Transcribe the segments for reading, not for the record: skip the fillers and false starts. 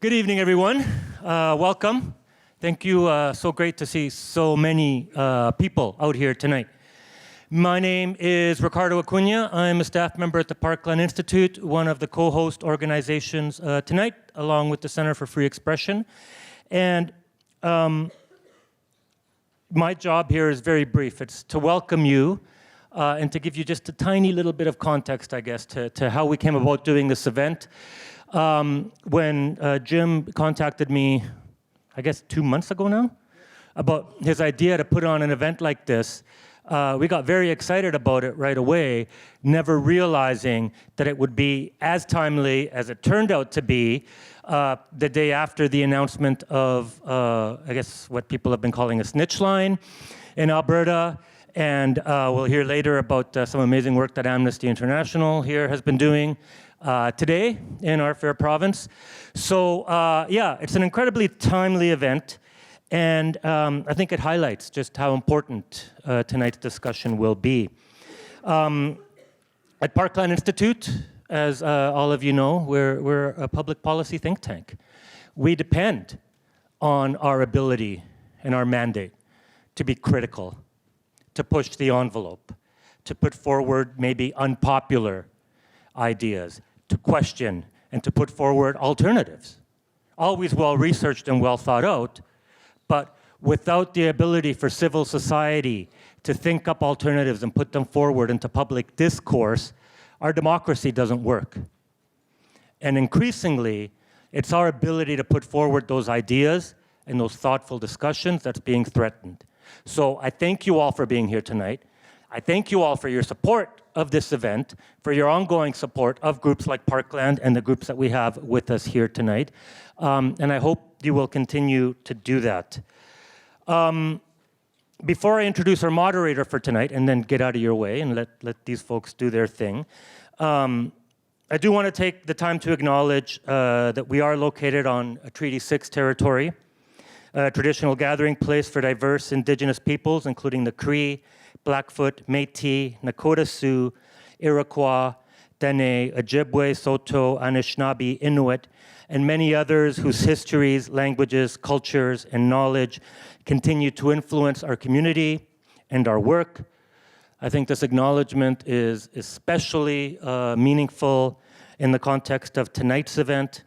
Good evening, everyone. Welcome. Thank you. So great to see so many people out here tonight. My name is Ricardo Acuna. I'm a staff member at the Parkland Institute, one of the co-host organizations tonight, along with the Center for Free Expression. And my job here is very brief. It's to welcome you and to give you just a tiny little bit of context, I guess, to how we came about doing this event. When Jim contacted me, I guess 2 months ago now, about his idea to put on an event like this, we got very excited about it right away, never realizing that it would be as timely as it turned out to be the day after the announcement of, I guess, what people have been calling a snitch line in Alberta. And we'll hear later about some amazing work that Amnesty International here has been doing today in our fair province. So yeah, it's an incredibly timely event, and I think it highlights just how important tonight's discussion will be. At Parkland Institute, as all of you know, we're a public policy think tank. We depend on our ability and our mandate to be critical, to push the envelope, to put forward maybe unpopular ideas, to question and to put forward alternatives. Always well-researched and well thought out, but without the ability for civil society to think up alternatives and put them forward into public discourse, our democracy doesn't work. And increasingly, it's our ability to put forward those ideas and those thoughtful discussions that's being threatened. So I thank you all for being here tonight. I thank you all for your support of this event, for your ongoing support of groups like Parkland and the groups that we have with us here tonight. And I hope you will continue to do that. Before I introduce our moderator for tonight and then get out of your way and let these folks do their thing, I do want to take the time to acknowledge that we are located on a Treaty 6 territory, a traditional gathering place for diverse Indigenous peoples, including the Cree, Blackfoot, Métis, Nakota Sioux, Iroquois, Dene, Ojibwe, Saulteaux, Anishinaabe, Inuit, and many others whose histories, languages, cultures, and knowledge continue to influence our community and our work. I think this acknowledgement is especially meaningful in the context of tonight's event,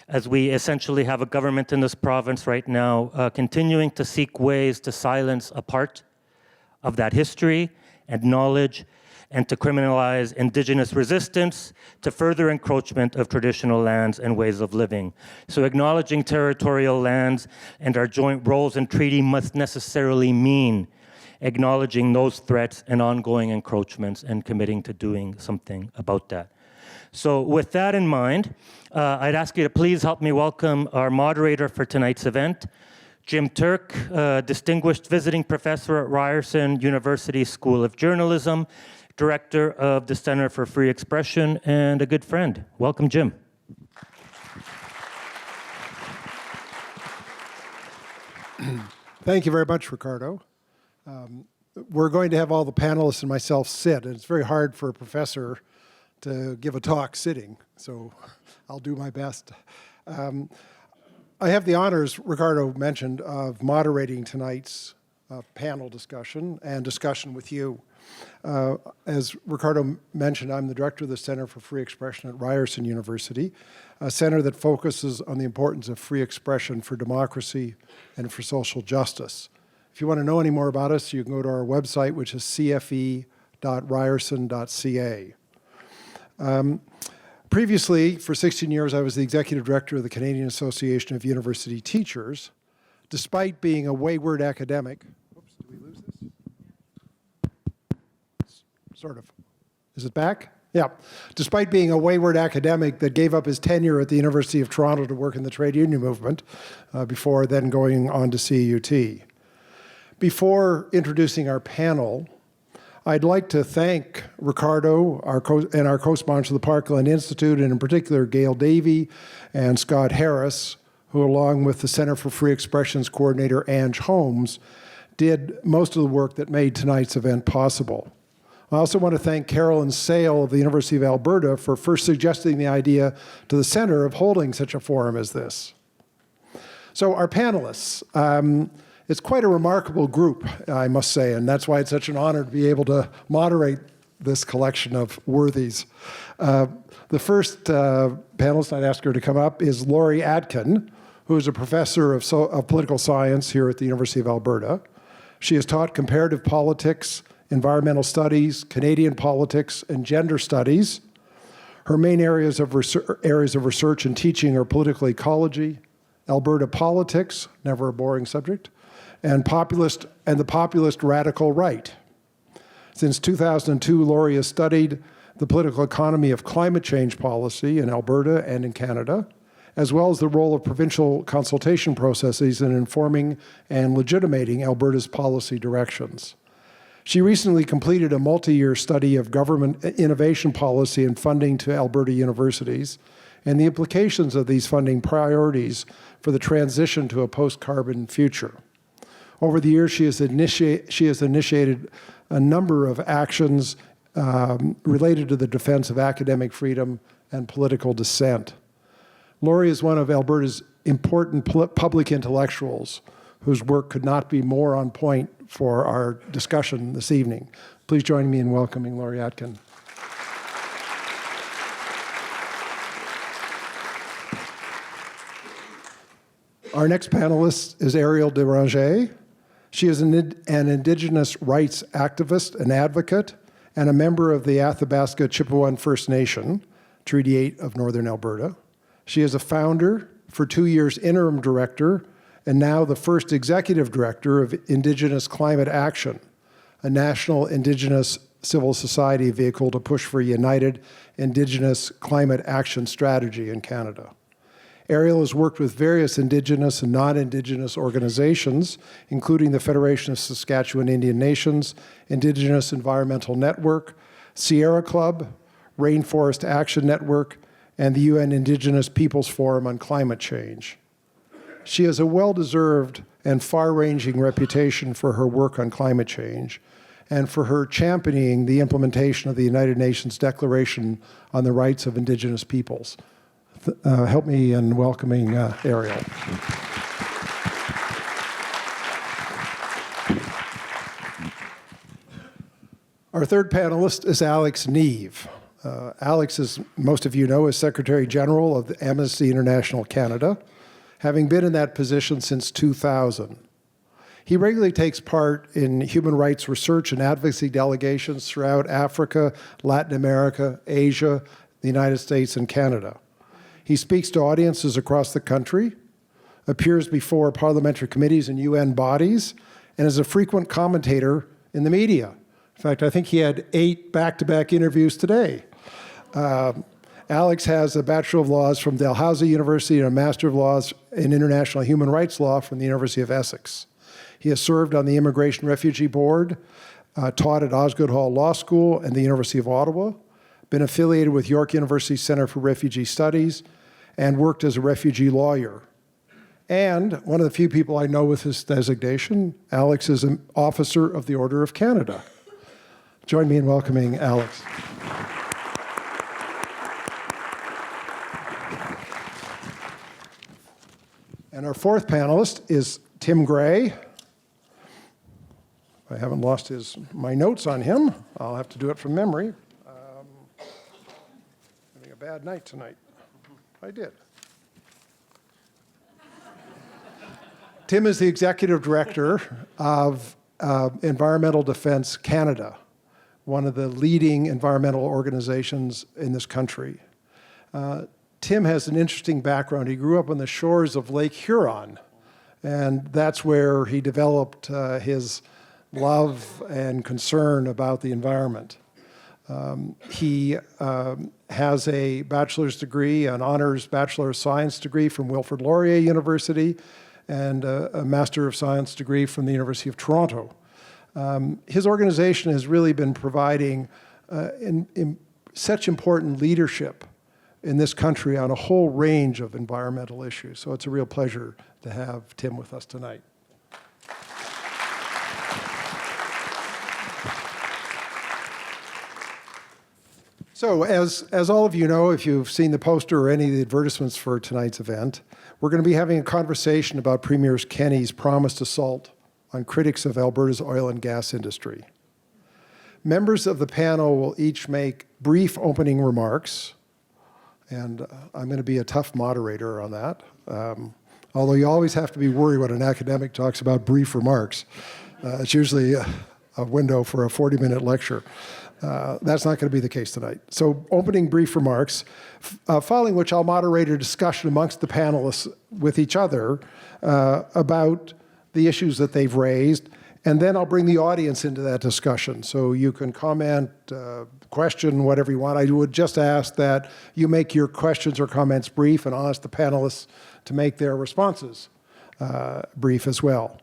as we essentially have a government in this province right now continuing to seek ways to silence a part of that history and knowledge, and to criminalize Indigenous resistance to further encroachment of traditional lands and ways of living. So acknowledging territorial lands and our joint roles in treaty must necessarily mean acknowledging those threats and ongoing encroachments and committing to doing something about that. So with that in mind, I'd ask you to please help me welcome our moderator for tonight's event, Jim Turk, distinguished visiting professor at Ryerson University School of Journalism, director of the Center for Free Expression, and a good friend. Welcome, Jim. Thank you very much, Ricardo. We're going to have all the panelists and myself sit, and it's very hard for a professor to give a talk sitting, so I'll do my best. I have the honors, Ricardo mentioned, of moderating tonight's panel discussion and discussion with you. As Ricardo mentioned, I'm the director of the Center for Free Expression at Ryerson University, a center that focuses on the importance of free expression for democracy and for social justice. If you want to know any more about us, you can go to our website, which is cfe.ryerson.ca. Previously, for 16 years, I was the executive director of the Canadian Association of University Teachers. Despite being a wayward academic, oops, did we lose this? Sort of. Is it back? Yeah. Despite being a wayward academic that gave up his tenure at the University of Toronto to work in the trade union movement before then going on to CUT. Before introducing our panel, I'd like to thank Ricardo and our co-sponsor, the Parkland Institute, and in particular Gail Davey and Scott Harris, who along with the Center for Free Expression's coordinator, Ange Holmes, did most of the work that made tonight's event possible. I also want to thank Carolyn Sale of the University of Alberta for first suggesting the idea to the center of holding such a forum as this. So our panelists, it's quite a remarkable group, I must say, and that's why it's such an honor to be able to moderate this collection of worthies. The first panelist I'd ask her to come up is Laurie Atkin, who is a professor of political science here at the University of Alberta. She has taught comparative politics, environmental studies, Canadian politics, and gender studies. Her main areas of research and teaching are political ecology, Alberta politics, never a boring subject, and the populist radical right. Since 2002, Laurie has studied the political economy of climate change policy in Alberta and in Canada, as well as the role of provincial consultation processes in informing and legitimating Alberta's policy directions. She recently completed a multi-year study of government innovation policy and funding to Alberta universities and the implications of these funding priorities for the transition to a post-carbon future. Over the years, she has initiated a number of actions related to the defense of academic freedom and political dissent. Laurie is one of Alberta's important public intellectuals whose work could not be more on point for our discussion this evening. Please join me in welcoming Laurie Atkin. Our next panelist is Arielle Deranger. She is an Indigenous rights activist, an advocate, and a member of the Athabasca Chipewyan First Nation, Treaty 8 of Northern Alberta. She is a founder, for 2 years interim director, and now the first executive director of Indigenous Climate Action, a national Indigenous civil society vehicle to push for a united Indigenous climate action strategy in Canada. Arielle has worked with various Indigenous and non-Indigenous organizations, including the Federation of Saskatchewan Indian Nations, Indigenous Environmental Network, Sierra Club, Rainforest Action Network, and the UN Indigenous Peoples Forum on Climate Change. She has a well-deserved and far-ranging reputation for her work on climate change and for her championing the implementation of the United Nations Declaration on the Rights of Indigenous Peoples. Help me in welcoming Arielle. Our third panelist is Alex Neve. Alex, as most of you know, is Secretary General of the Amnesty International Canada, having been in that position since 2000. He regularly takes part in human rights research and advocacy delegations throughout Africa, Latin America, Asia, the United States, and Canada. He speaks to audiences across the country, appears before parliamentary committees and UN bodies, and is a frequent commentator in the media. In fact, I think he had 8 back-to-back interviews today. Alex has a Bachelor of Laws from Dalhousie University and a Master of Laws in International Human Rights Law from the University of Essex. He has served on the Immigration Refugee Board, taught at Osgoode Hall Law School and the University of Ottawa, been affiliated with York University Center for Refugee Studies, and worked as a refugee lawyer. And one of the few people I know with this designation, Alex is an officer of the Order of Canada. Join me in welcoming Alex. And our fourth panelist is Tim Gray. I haven't lost my notes on him. I'll have to do it from memory. Having a bad night tonight. I did. Tim is the Executive Director of Environmental Defence Canada, one of the leading environmental organizations in this country. Tim has an interesting background. He grew up on the shores of Lake Huron, and that's where he developed his love and concern about the environment. He has a bachelor's degree, an honors Bachelor of Science degree from Wilfrid Laurier University, and a Master of Science degree from the University of Toronto. His organization has really been providing such important leadership in this country on a whole range of environmental issues. So it's a real pleasure to have Tim with us tonight. So as all of you know, if you've seen the poster or any of the advertisements for tonight's event, we're going to be having a conversation about Premier Kenney's promised assault on critics of Alberta's oil and gas industry. Members of the panel will each make brief opening remarks, and I'm going to be a tough moderator on that. Although you always have to be worried when an academic talks about brief remarks. It's usually a window for a 40-minute lecture. That's not going to be the case tonight. So opening brief remarks, following which I'll moderate a discussion amongst the panelists with each other about the issues that they've raised, and then I'll bring the audience into that discussion. So you can comment, question, whatever you want. I would just ask that you make your questions or comments brief, and I'll ask the panelists to make their responses brief as well.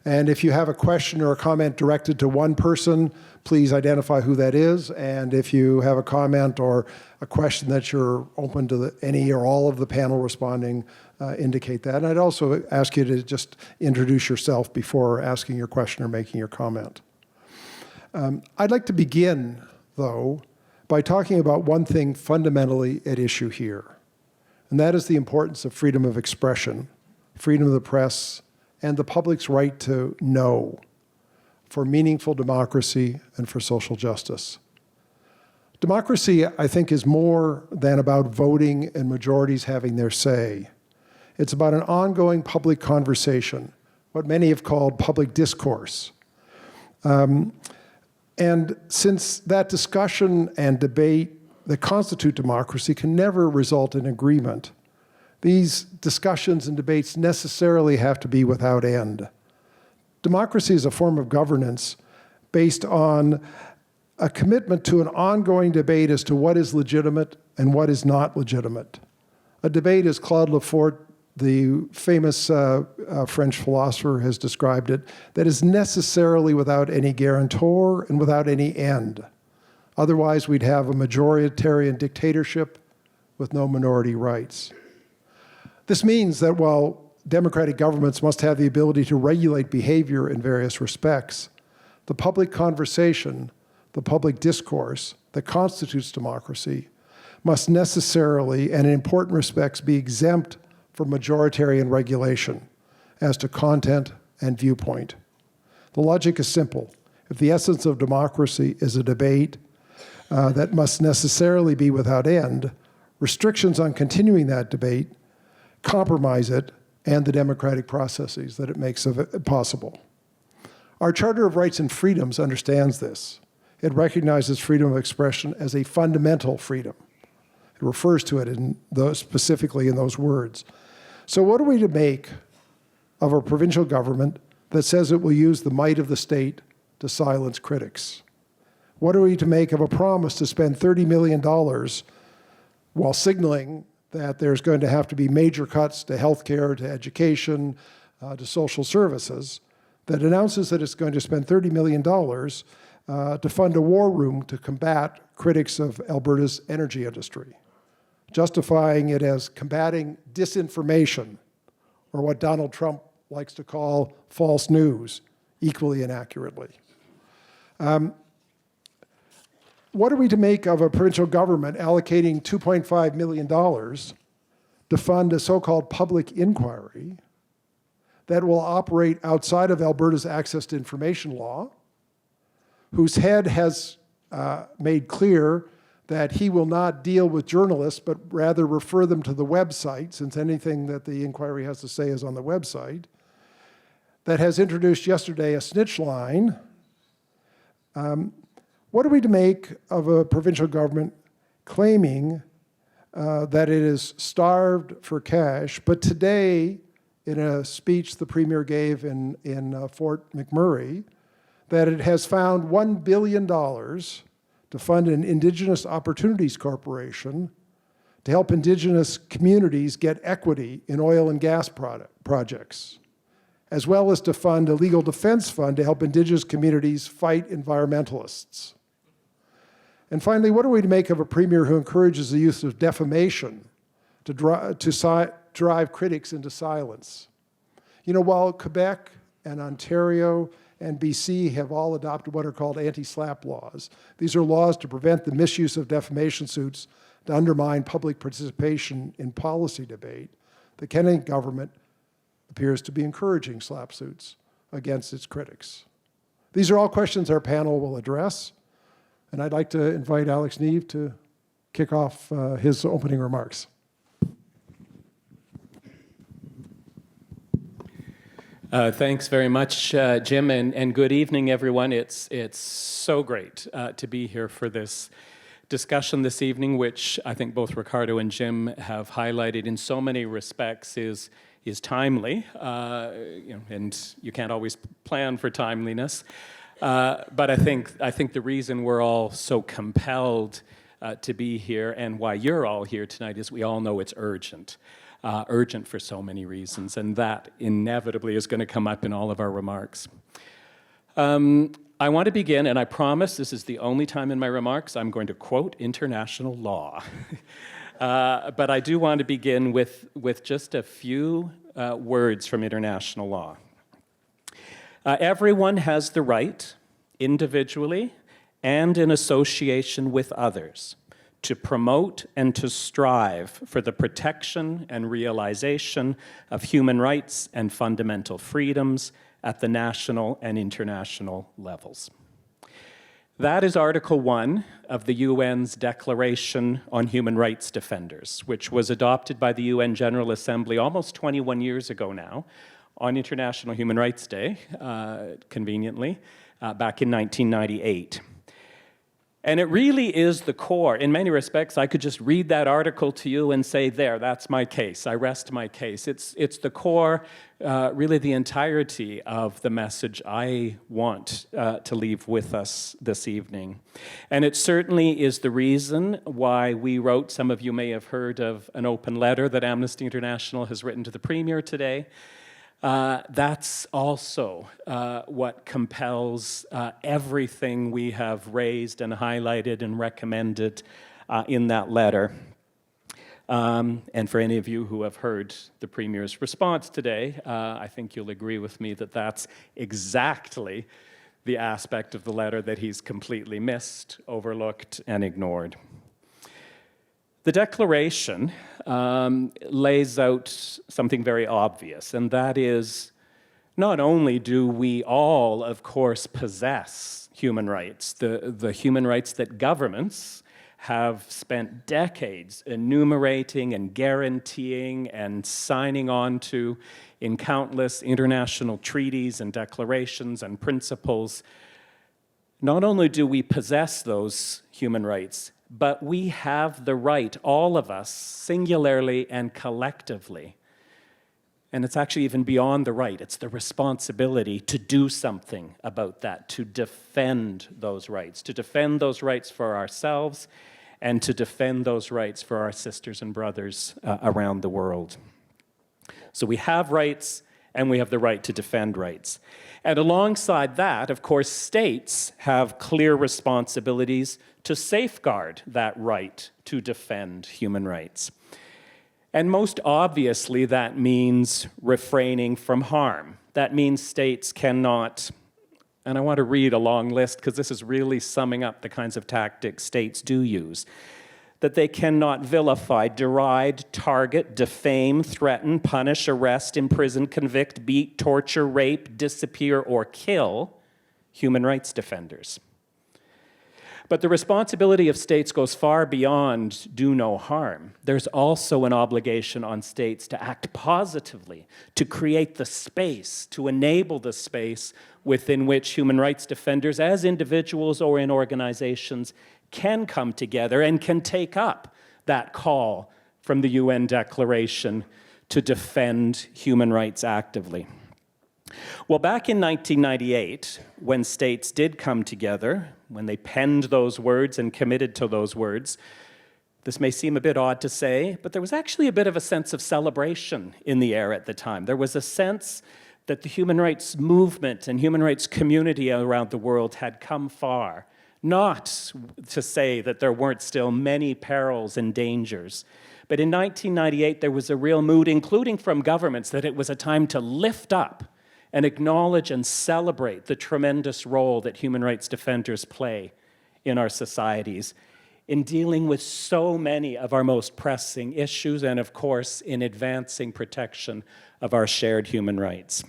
And if you have a question or a comment directed to one person, please identify who that is. And if you have a comment or a question that you're open to any or all of the panel responding, indicate that. And I'd also ask you to just introduce yourself before asking your question or making your comment. I'd like to begin, though, by talking about one thing fundamentally at issue here, and that is the importance of freedom of expression, freedom of the press, and the public's right to know for meaningful democracy and for social justice. Democracy, I think, is more than about voting and majorities having their say. It's about an ongoing public conversation, what many have called public discourse. And since that discussion and debate that constitute democracy can never result in agreement, these discussions and debates necessarily have to be without end. Democracy is a form of governance based on a commitment to an ongoing debate as to what is legitimate and what is not legitimate. A debate, as Claude Lefort, the famous French philosopher, has described it, that is necessarily without any guarantor and without any end. Otherwise, we'd have a majoritarian dictatorship with no minority rights. This means that while democratic governments must have the ability to regulate behavior in various respects, the public conversation, the public discourse that constitutes democracy must necessarily, and in important respects, be exempt from majoritarian regulation as to content and viewpoint. The logic is simple. If the essence of democracy is a debate that must necessarily be without end, restrictions on continuing that debate compromise it and the democratic processes that it makes possible. Our Charter of Rights and Freedoms understands this. It recognizes freedom of expression as a fundamental freedom. It refers to it specifically in those words. So what are we to make of a provincial government that says it will use the might of the state to silence critics? What are we to make of a promise to spend $30 million while signaling that there's going to have to be major cuts to healthcare, to education, to social services, that announces that it's going to spend $30 million to fund a war room to combat critics of Alberta's energy industry, justifying it as combating disinformation, or what Donald Trump likes to call false news, equally inaccurately. What are we to make of a provincial government allocating $2.5 million to fund a so-called public inquiry that will operate outside of Alberta's access to information law, whose head has made clear that he will not deal with journalists, but rather refer them to the website, since anything that the inquiry has to say is on the website, that has introduced yesterday a snitch line? What are we to make of a provincial government claiming that it is starved for cash, but today, in a speech the Premier gave in Fort McMurray, that it has found $1 billion to fund an Indigenous Opportunities Corporation to help Indigenous communities get equity in oil and gas projects, as well as to fund a legal defense fund to help Indigenous communities fight environmentalists. And finally, what are we to make of a Premier who encourages the use of defamation to drive critics into silence? You know, while Quebec and Ontario and BC have all adopted what are called anti-SLAPP laws. These are laws to prevent the misuse of defamation suits to undermine public participation in policy debate. The Kenney government appears to be encouraging SLAPP suits against its critics. These are all questions our panel will address, and I'd like to invite Alex Neve to kick off his opening remarks. Thanks very much, Jim, and good evening, everyone. It's so great to be here for this discussion this evening, which I think both Ricardo and Jim have highlighted in so many respects is timely, and you can't always plan for timeliness. But I think the reason we're all so compelled to be here and why you're all here tonight is we all know it's urgent. Urgent for so many reasons, and that inevitably is going to come up in all of our remarks. I want to begin, and I promise this is the only time in my remarks I'm going to quote international law. But I do want to begin with just a few words from international law. Everyone has the right, individually and in association with others, to promote and to strive for the protection and realization of human rights and fundamental freedoms at the national and international levels. That is Article 1 of the UN's Declaration on Human Rights Defenders, which was adopted by the UN General Assembly almost 21 years ago now, on International Human Rights Day, conveniently, back in 1998. And it really is the core. In many respects, I could just read that article to you and say, there, that's my case. I rest my case. It's the core, really the entirety of the message I want to leave with us this evening. And it certainly is the reason why we wrote, some of you may have heard of an open letter that Amnesty International has written to the Premier today. That's also what compels everything we have raised and highlighted and recommended in that letter. And for any of you who have heard the Premier's response today, I think you'll agree with me that that's exactly the aspect of the letter that he's completely missed, overlooked, and ignored. The Declaration lays out something very obvious, and that is not only do we all, of course, possess human rights, the human rights that governments have spent decades enumerating and guaranteeing and signing on to in countless international treaties and declarations and principles. Not only do we possess those human rights, but we have the right, all of us, singularly and collectively. And it's actually even beyond the right. It's the responsibility to do something about that, to defend those rights for ourselves, and to defend those rights for our sisters and brothers around the world. So we have rights, and we have the right to defend rights. And alongside that, of course, states have clear responsibilities to safeguard that right to defend human rights. And most obviously, that means refraining from harm. That means states cannot, and I want to read a long list because this is really summing up the kinds of tactics states do use, that they cannot vilify, deride, target, defame, threaten, punish, arrest, imprison, convict, beat, torture, rape, disappear, or kill human rights defenders. But the responsibility of states goes far beyond do no harm. There's also an obligation on states to act positively, to create the space, to enable the space within which human rights defenders, as individuals or in organizations, can come together and can take up that call from the UN Declaration to defend human rights actively. Well, back in 1998, when states did come together, when they penned those words and committed to those words, this may seem a bit odd to say, but there was actually a bit of a sense of celebration in the air at the time. There was a sense that the human rights movement and human rights community around the world had come far. Not to say that there weren't still many perils and dangers, but in 1998 there was a real mood, including from governments, that it was a time to lift up and acknowledge and celebrate the tremendous role that human rights defenders play in our societies in dealing with so many of our most pressing issues and, of course, in advancing protection of our shared human rights.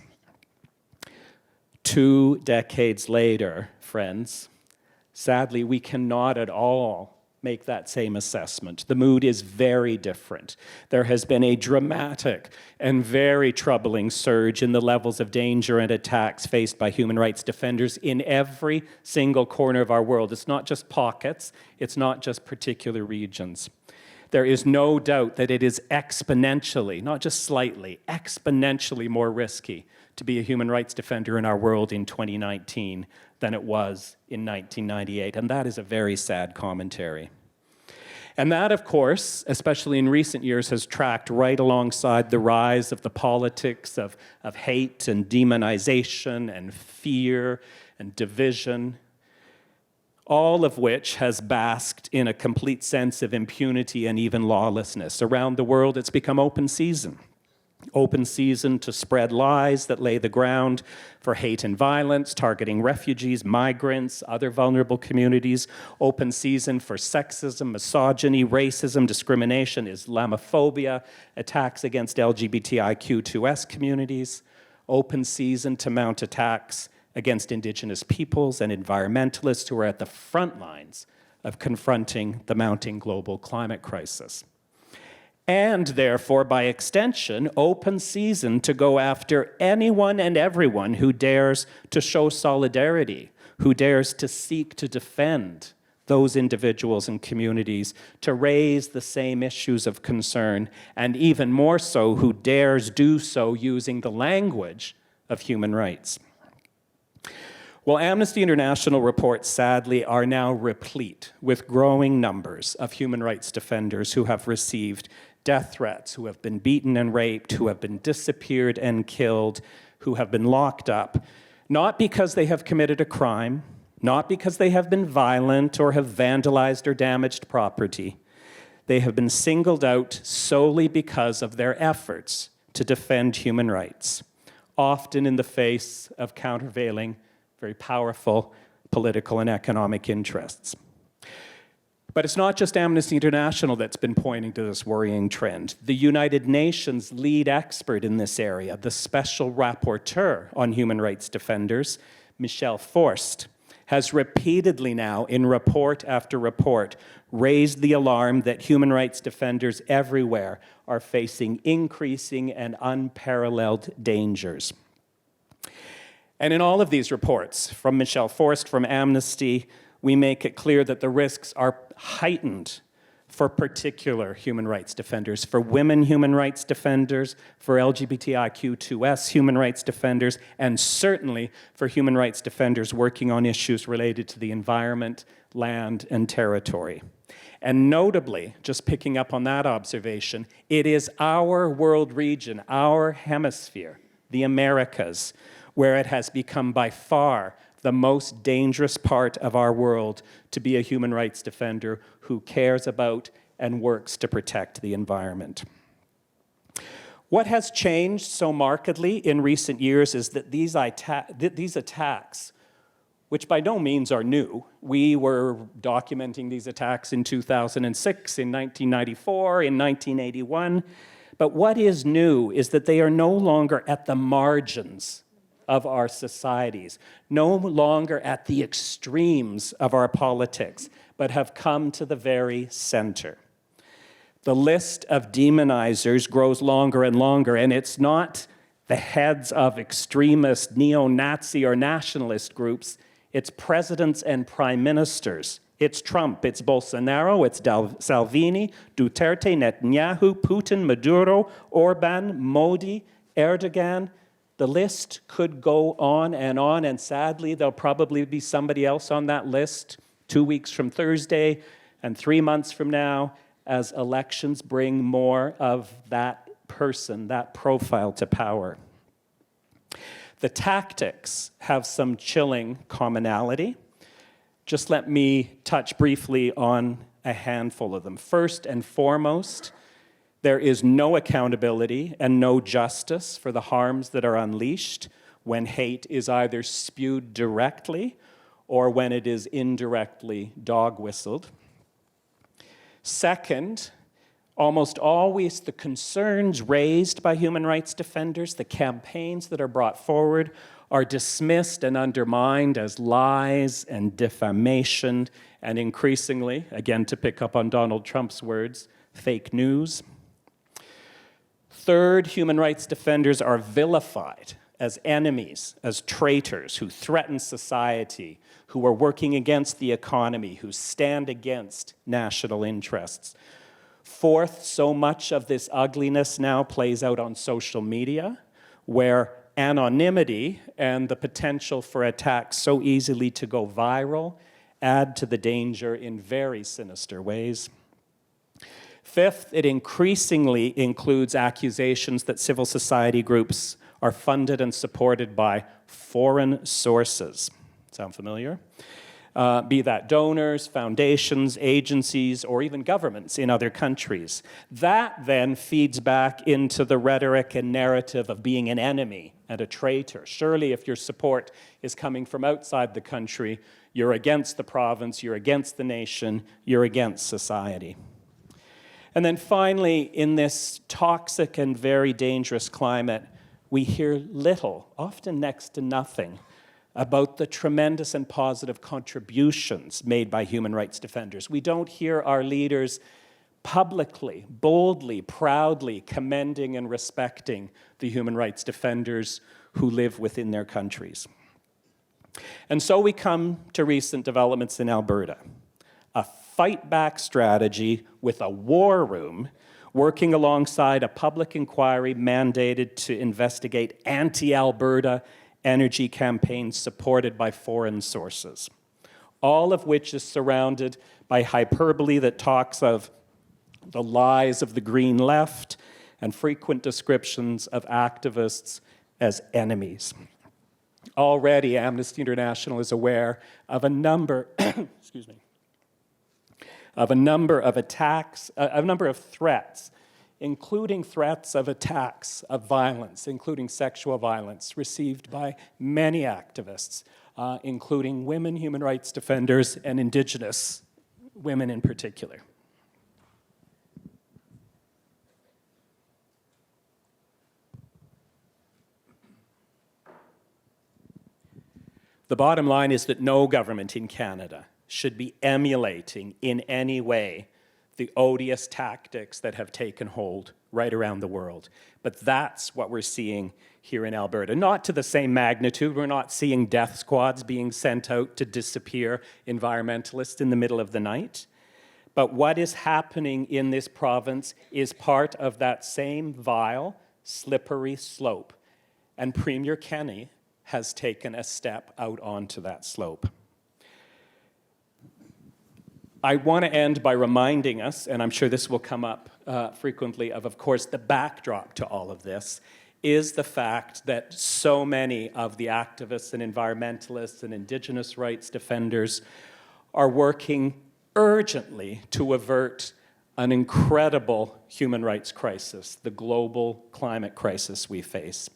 2 decades later, friends, sadly, we cannot at all make that same assessment. The mood is very different. There has been a dramatic and very troubling surge in the levels of danger and attacks faced by human rights defenders in every single corner of our world. It's not just pockets, it's not just particular regions. There is no doubt that it is exponentially, not just slightly, exponentially more risky to be a human rights defender in our world in 2019 than it was in 1998, and that is a very sad commentary. And that, of course, especially in recent years, has tracked right alongside the rise of the politics of hate and demonization and fear and division, all of which has basked in a complete sense of impunity and even lawlessness. Around the world, it's become open season. Open season to spread lies that lay the ground for hate and violence, targeting refugees, migrants, other vulnerable communities. Open season for sexism, misogyny, racism, discrimination, Islamophobia, attacks against LGBTIQ2S communities. Open season to mount attacks against Indigenous peoples and environmentalists who are at the front lines of confronting the mounting global climate crisis. And therefore, by extension, open season to go after anyone and everyone who dares to show solidarity, who dares to seek to defend those individuals and communities, to raise the same issues of concern, and even more so, who dares do so using the language of human rights. Well, Amnesty International reports, sadly, are now replete with growing numbers of human rights defenders who have received death threats, who have been beaten and raped, who have been disappeared and killed, who have been locked up, not because they have committed a crime, not because they have been violent or have vandalized or damaged property. They have been singled out solely because of their efforts to defend human rights, often in the face of countervailing, very powerful political and economic interests. But it's not just Amnesty International that's been pointing to this worrying trend. The United Nations lead expert in this area, the Special Rapporteur on Human Rights Defenders, Michel Forst, has repeatedly now, in report after report, raised the alarm that human rights defenders everywhere are facing increasing and unparalleled dangers. And in all of these reports, from Michel Forst, from Amnesty, we make it clear that the risks are heightened for particular human rights defenders, for women human rights defenders, for LGBTIQ2S human rights defenders, and certainly for human rights defenders working on issues related to the environment, land, and territory. And notably, just picking up on that observation, it is our world region, our hemisphere, the Americas, where it has become by far the most dangerous part of our world to be a human rights defender who cares about and works to protect the environment. What has changed so markedly in recent years is that these attacks, which by no means are new, we were documenting these attacks in 2006, in 1994, in 1981, but what is new is that they are no longer at the margins of our societies, no longer at the extremes of our politics, but have come to the very center. The list of demonizers grows longer and longer, and it's not the heads of extremist neo-Nazi or nationalist groups, it's presidents and prime ministers. It's Trump, it's Bolsonaro, it's Salvini, Duterte, Netanyahu, Putin, Maduro, Orban, Modi, Erdogan. The list could go on, and sadly, there'll probably be somebody else on that list 2 weeks from Thursday and 3 months from now as elections bring more of that person, that profile to power. The tactics have some chilling commonality. Just let me touch briefly on a handful of them. First and foremost, there is no accountability and no justice for the harms that are unleashed, when hate is either spewed directly or when it is indirectly dog-whistled. Second, almost always the concerns raised by human rights defenders, the campaigns that are brought forward, are dismissed and undermined as lies and defamation, and increasingly, again to pick up on Donald Trump's words, fake news. Third, human rights defenders are vilified as enemies, as traitors who threaten society, who are working against the economy, who stand against national interests. Fourth, so much of this ugliness now plays out on social media, where anonymity and the potential for attacks so easily to go viral add to the danger in very sinister ways. Fifth, it increasingly includes accusations that civil society groups are funded and supported by foreign sources. Sound familiar? Be that donors, foundations, agencies, or even governments in other countries. That then feeds back into the rhetoric and narrative of being an enemy and a traitor. Surely if your support is coming from outside the country, you're against the province, you're against the nation, you're against society. And then finally, in this toxic and very dangerous climate, we hear little, often next to nothing, about the tremendous and positive contributions made by human rights defenders. We don't hear our leaders publicly, boldly, proudly commending and respecting the human rights defenders who live within their countries. And so we come to recent developments in Alberta. A fight-back strategy with a war room working alongside a public inquiry mandated to investigate anti-Alberta energy campaigns supported by foreign sources, all of which is surrounded by hyperbole that talks of the lies of the green left and frequent descriptions of activists as enemies. Already, Amnesty International is aware of a number, of attacks, a number of threats, including threats of attacks of violence, including sexual violence, received by many activists, including women human rights defenders and Indigenous women in particular. The bottom line is that no government in Canada should be emulating in any way the odious tactics that have taken hold right around the world. But that's what we're seeing here in Alberta. Not to the same magnitude. We're not seeing death squads being sent out to disappear environmentalists in the middle of the night. But what is happening in this province is part of that same vile, slippery slope. And Premier Kenney has taken a step out onto that slope. I want to end by reminding us, and I'm sure this will come up frequently, of course, the backdrop to all of this is the fact that so many of the activists and environmentalists and Indigenous rights defenders are working urgently to avert an incredible human rights crisis, the global climate crisis we face.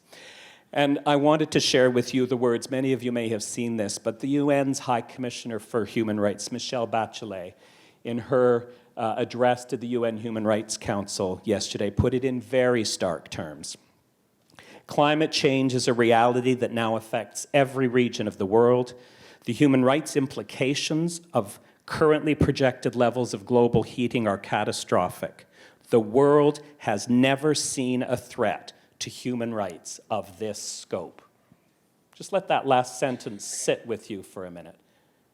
And I wanted to share with you the words, many of you may have seen this, but the UN's High Commissioner for Human Rights, Michelle Bachelet, in her address to the UN Human Rights Council yesterday, put it in very stark terms. Climate change is a reality that now affects every region of the world. The human rights implications of currently projected levels of global heating are catastrophic. The world has never seen a threat to human rights of this scope. Just let that last sentence sit with you for a minute.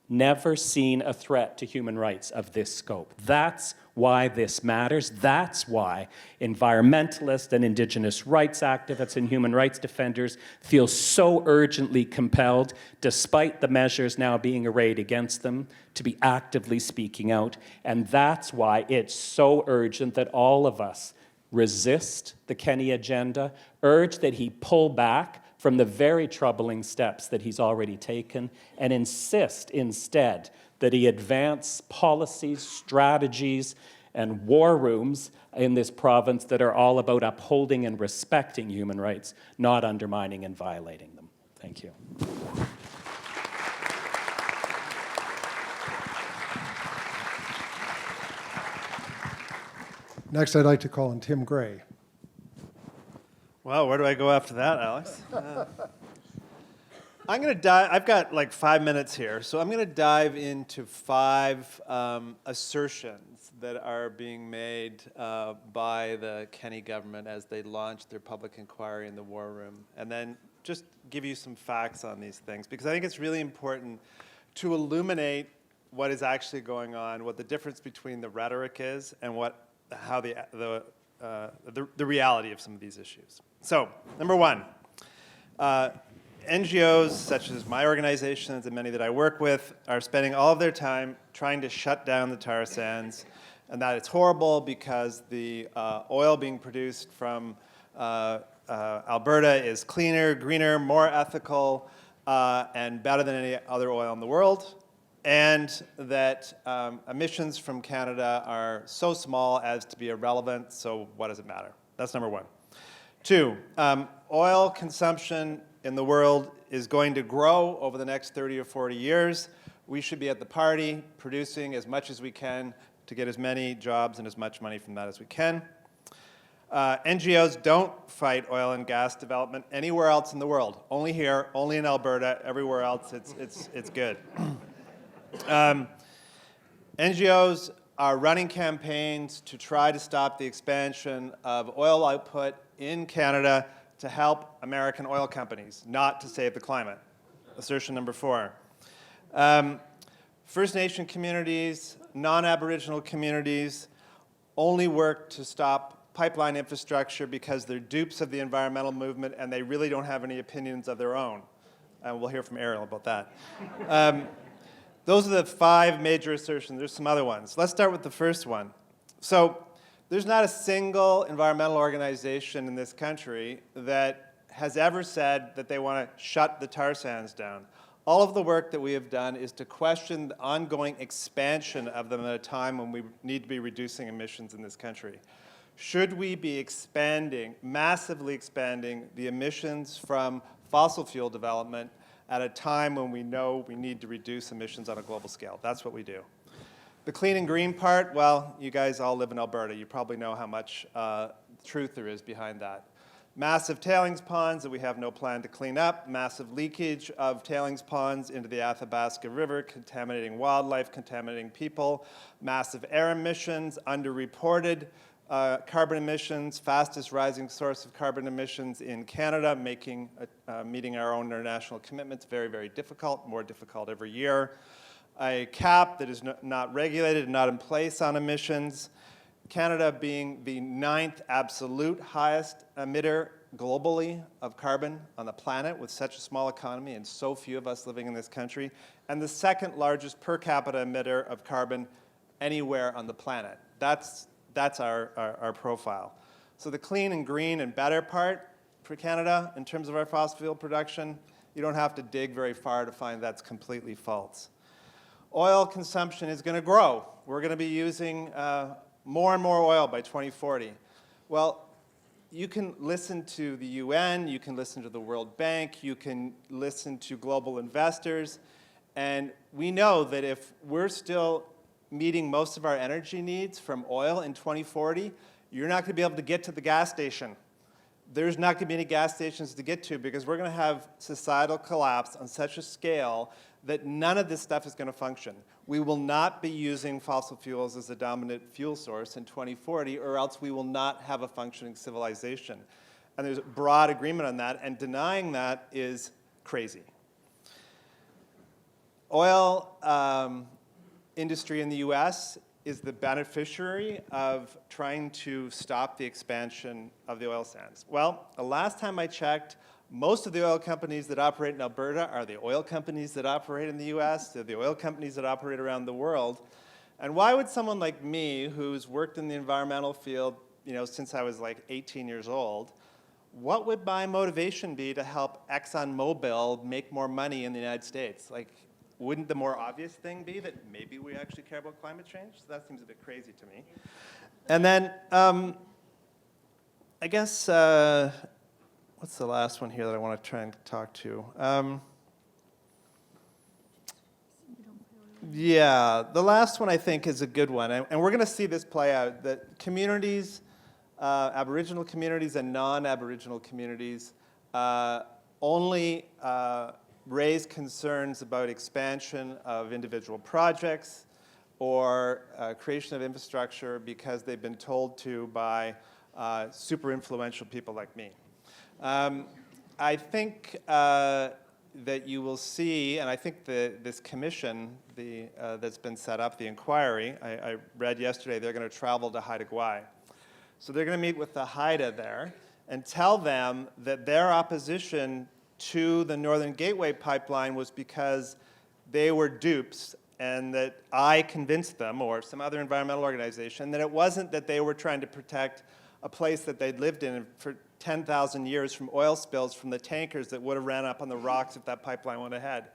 Never seen a threat to human rights of this scope. That's why this matters. That's why environmentalists and Indigenous rights activists and human rights defenders feel so urgently compelled, despite the measures now being arrayed against them, to be actively speaking out. And that's why it's so urgent that all of us resist the Kenney agenda, urge that he pull back from the very troubling steps that he's already taken, and insist instead that he advance policies, strategies, and war rooms in this province that are all about upholding and respecting human rights, not undermining and violating them. Thank you. Next, I'd like to call on Tim Gray. Well, where do I go after that, Alex? I'm going to dive, I've got like 5 minutes here, so I'm going to dive into 5 assertions that are being made by the Kenney government as they launch their public inquiry in the war room, and then just give you some facts on these things, because I think it's really important to illuminate what is actually going on, what the difference between the rhetoric is, and how the reality of some of these issues. So, number 1, NGOs such as my organizations and many that I work with are spending all of their time trying to shut down the tar sands, and that it's horrible because the oil being produced from Alberta is cleaner, greener, more ethical, and better than any other oil in the world, and that emissions from Canada are so small as to be irrelevant, so what does it matter? That's number 1. 2, oil consumption in the world is going to grow over the next 30 or 40 years. We should be at the party producing as much as we can to get as many jobs and as much money from that as we can. NGOs don't fight oil and gas development anywhere else in the world. Only here, only in Alberta. Everywhere else, it's good. NGOs are running campaigns to try to stop the expansion of oil output in Canada to help American oil companies, not to save the climate. Assertion number 4. First Nation communities, non-Aboriginal communities only work to stop pipeline infrastructure because they're dupes of the environmental movement and they really don't have any opinions of their own. And we'll hear from Arielle about that. Those are the 5 major assertions. There's some other ones. Let's start with the first one. So there's not a single environmental organization in this country that has ever said that they want to shut the tar sands down. All of the work that we have done is to question the ongoing expansion of them at a time when we need to be reducing emissions in this country. Should we be expanding, massively expanding, the emissions from fossil fuel development at a time when we know we need to reduce emissions on a global scale? That's what we do. The clean and green part, well, you guys all live in Alberta. You probably know how much truth there is behind that. Massive tailings ponds that we have no plan to clean up, massive leakage of tailings ponds into the Athabasca River, contaminating wildlife, contaminating people, massive air emissions, underreported carbon emissions, fastest rising source of carbon emissions in Canada, making meeting our own international commitments very, very difficult, more difficult every year. A cap that is not regulated and not in place on emissions. Canada being the 9th absolute highest emitter globally of carbon on the planet with such a small economy and so few of us living in this country, and the 2nd largest per capita emitter of carbon anywhere on the planet. That's our profile. So the clean and green and better part for Canada in terms of our fossil fuel production, you don't have to dig very far to find that's completely false. Oil consumption is going to grow. We're going to be using more and more oil by 2040. Well, you can listen to the UN, you can listen to the World Bank, you can listen to global investors, and we know that if we're still meeting most of our energy needs from oil in 2040, you're not going to be able to get to the gas station. There's not going to be any gas stations to get to because we're going to have societal collapse on such a scale that none of this stuff is going to function. We will not be using fossil fuels as the dominant fuel source in 2040, or else we will not have a functioning civilization. And there's broad agreement on that, and denying that is crazy. Oil industry in the US is the beneficiary of trying to stop the expansion of the oil sands. Well, the last time I checked, most of the oil companies that operate in Alberta are the oil companies that operate in the US, they're the oil companies that operate around the world. And why would someone like me, who's worked in the environmental field, since I was like 18 years old, what would my motivation be to help ExxonMobil make more money in the United States? Like, wouldn't the more obvious thing be that maybe we actually care about climate change? So that seems a bit crazy to me. And then, I guess, what what's the last one here that I want to try and talk to? Yeah, the last one I think is a good one, and we're going to see this play out, that communities, Aboriginal communities and non-Aboriginal communities, only raise concerns about expansion of individual projects or creation of infrastructure because they've been told to by super influential people like me. I think that you will see, and I think this commission that's been set up, the inquiry, I read yesterday they're going to travel to Haida Inquiry. So they're going to meet with the Haida there and tell them that their opposition to the Northern Gateway pipeline was because they were dupes, and that I convinced them, or some other environmental organization, that it wasn't that they were trying to protect a place that they'd lived in for 10,000 years from oil spills from the tankers that would have ran up on the rocks if that pipeline went ahead.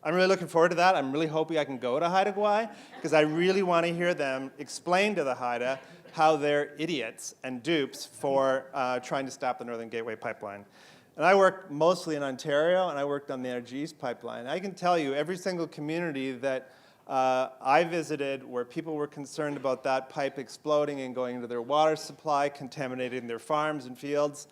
I'm really looking forward to that. I'm really hoping I can go to Haida Inquiry, because I really want to hear them explain to the Haida how they're idiots and dupes for trying to stop the Northern Gateway pipeline. And I work mostly in Ontario, and I worked on the Energy East pipeline. I can tell you every single community that I visited where people were concerned about that pipe exploding and going into their water supply, contaminating their farms and fields,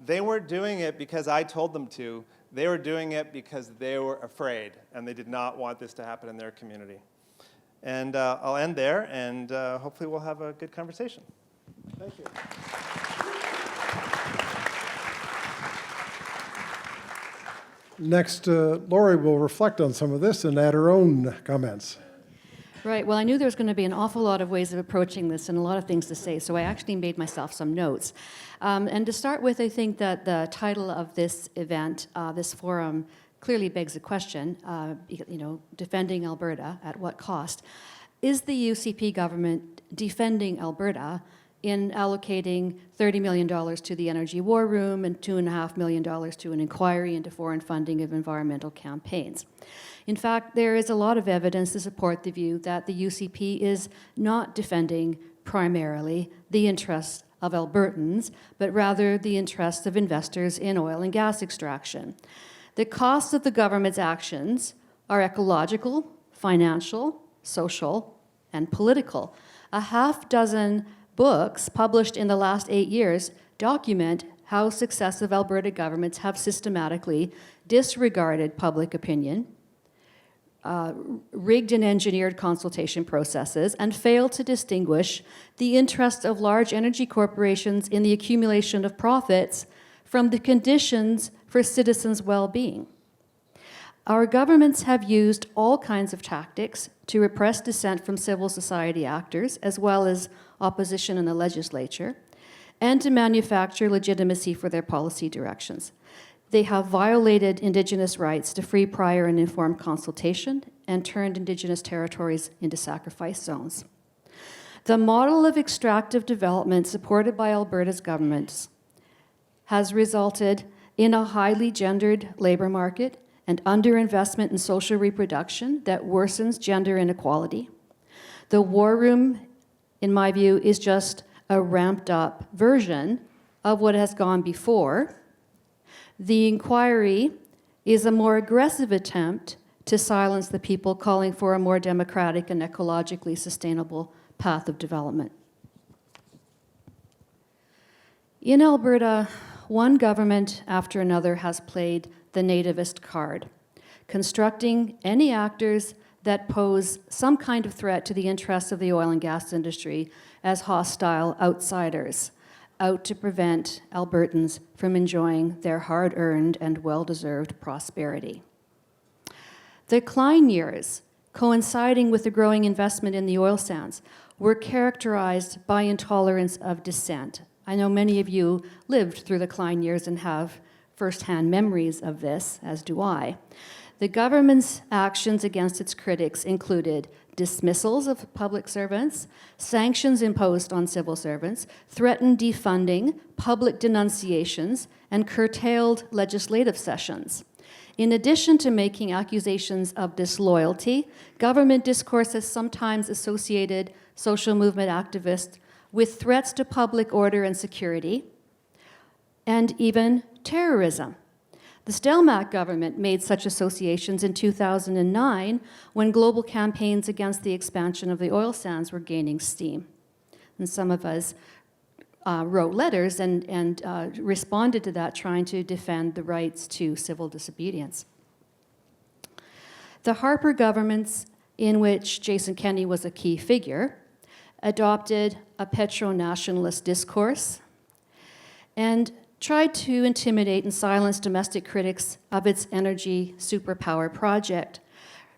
they weren't doing it because I told them to. They were doing it because they were afraid, and they did not want this to happen in their community. And I'll end there, and hopefully we'll have a good conversation. Thank you. Next, Lori will reflect on some of this and add her own comments. Right. Well, I knew there was going to be an awful lot of ways of approaching this and a lot of things to say, so I actually made myself some notes. And to start with, I think that the title of this event, this forum, clearly begs a question, defending Alberta at what cost? Is the UCP government defending Alberta in allocating $30 million to the Energy War Room and $2.5 million to an inquiry into foreign funding of environmental campaigns? In fact, there is a lot of evidence to support the view that the UCP is not defending primarily the interests of Albertans, but rather the interests of investors in oil and gas extraction. The costs of the government's actions are ecological, financial, social, and political. A half dozen books published in the last 8 years document how successive Alberta governments have systematically disregarded public opinion, rigged and engineered consultation processes, and failed to distinguish the interests of large energy corporations in the accumulation of profits from the conditions for citizens' well-being. Our governments have used all kinds of tactics to repress dissent from civil society actors, as well as opposition in the legislature, and to manufacture legitimacy for their policy directions. They have violated Indigenous rights to free, prior, and informed consultation and turned Indigenous territories into sacrifice zones. The model of extractive development supported by Alberta's governments has resulted in a highly gendered labor market and underinvestment in social reproduction that worsens gender inequality. The War Room, in my view, is just a ramped-up version of what has gone before. The inquiry is a more aggressive attempt to silence the people calling for a more democratic and ecologically sustainable path of development. In Alberta, one government after another has played the nativist card, constructing any actors that pose some kind of threat to the interests of the oil and gas industry as hostile outsiders, out to prevent Albertans from enjoying their hard-earned and well-deserved prosperity. The Klein years, coinciding with the growing investment in the oil sands, were characterized by intolerance of dissent. I know many of you lived through the Klein years and have first-hand memories of this, as do I. The government's actions against its critics included dismissals of public servants, sanctions imposed on civil servants, threatened defunding, public denunciations, and curtailed legislative sessions. In addition to making accusations of disloyalty, government discourse has sometimes associated social movement activists with threats to public order and security, and even terrorism. The Stelmach government made such associations in 2009 when global campaigns against the expansion of the oil sands were gaining steam. And some of us wrote letters and responded to that, trying to defend the rights to civil disobedience. The Harper governments, in which Jason Kenney was a key figure, adopted a petro-nationalist discourse and tried to intimidate and silence domestic critics of its energy superpower project.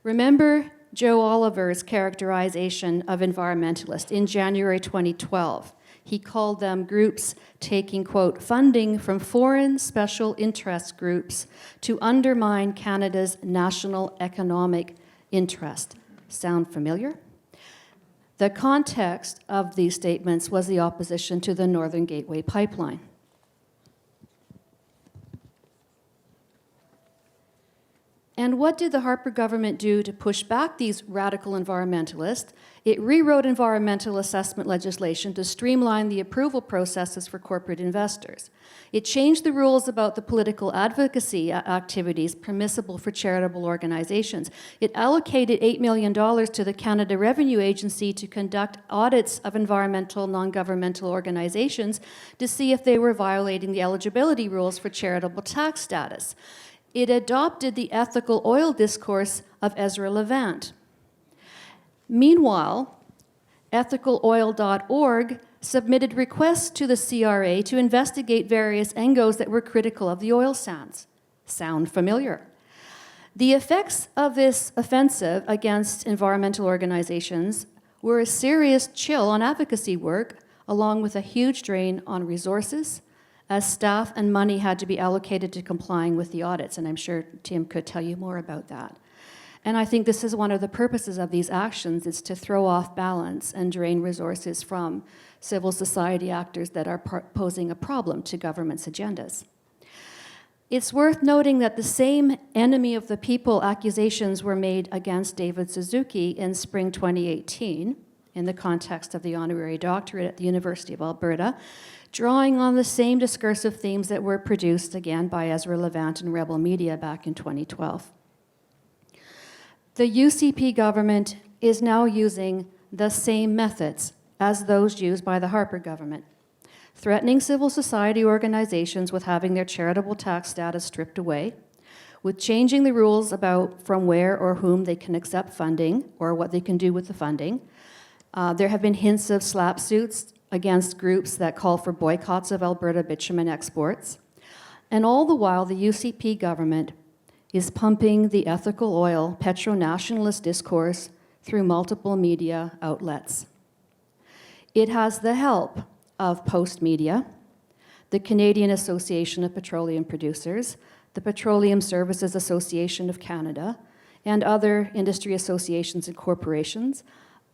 Remember Joe Oliver's characterization of environmentalists in January 2012. He called them groups taking, quote, funding from foreign special interest groups to undermine Canada's national economic interest. Sound familiar? The context of these statements was the opposition to the Northern Gateway pipeline. And what did the Harper government do to push back these radical environmentalists? It rewrote environmental assessment legislation to streamline the approval processes for corporate investors. It changed the rules about the political advocacy activities permissible for charitable organizations. It allocated $8 million to the Canada Revenue Agency to conduct audits of environmental non-governmental organizations to see if they were violating the eligibility rules for charitable tax status. It adopted the ethical oil discourse of Ezra Levant. Meanwhile, ethicaloil.org submitted requests to the CRA to investigate various ENGOs that were critical of the oil sands. Sound familiar? The effects of this offensive against environmental organizations were a serious chill on advocacy work, along with a huge drain on resources, as staff and money had to be allocated to complying with the audits, and I'm sure Tim could tell you more about that. And I think this is one of the purposes of these actions, is to throw off balance and drain resources from civil society actors that are posing a problem to government's agendas. It's worth noting that the same enemy of the people accusations were made against David Suzuki in spring 2018 in the context of the honorary doctorate at the University of Alberta, drawing on the same discursive themes that were produced again by Ezra Levant and Rebel Media back in 2012. The UCP government is now using the same methods as those used by the Harper government, threatening civil society organizations with having their charitable tax status stripped away, with changing the rules about from where or whom they can accept funding or what they can do with the funding. There have been hints of slap suits against groups that call for boycotts of Alberta bitumen exports. And all the while, the UCP government is pumping the ethical oil petro-nationalist discourse through multiple media outlets. It has the help of Post Media, the Canadian Association of Petroleum Producers, the Petroleum Services Association of Canada, and other industry associations and corporations,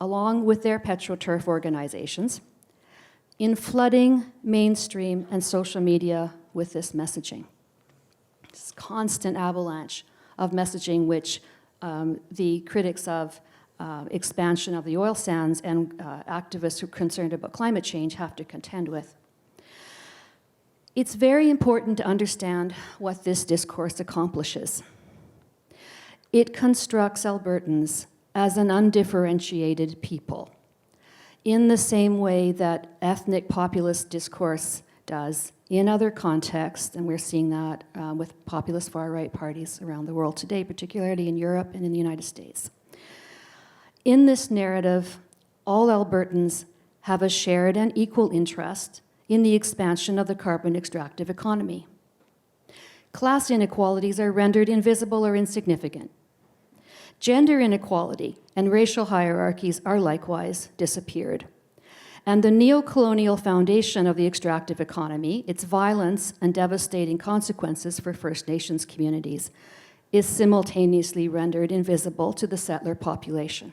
along with their PetroTurf organizations, in flooding mainstream and social media with this messaging. This constant avalanche of messaging which the critics of expansion of the oil sands and activists who are concerned about climate change have to contend with. It's very important to understand what this discourse accomplishes. It constructs Albertans as an undifferentiated people, in the same way that ethnic populist discourse does in other contexts, and we're seeing that with populist far-right parties around the world today, particularly in Europe and in the United States. In this narrative, all Albertans have a shared and equal interest in the expansion of the carbon extractive economy. Class inequalities are rendered invisible or insignificant. Gender inequality and racial hierarchies are likewise disappeared. And the neo-colonial foundation of the extractive economy, its violence and devastating consequences for First Nations communities, is simultaneously rendered invisible to the settler population,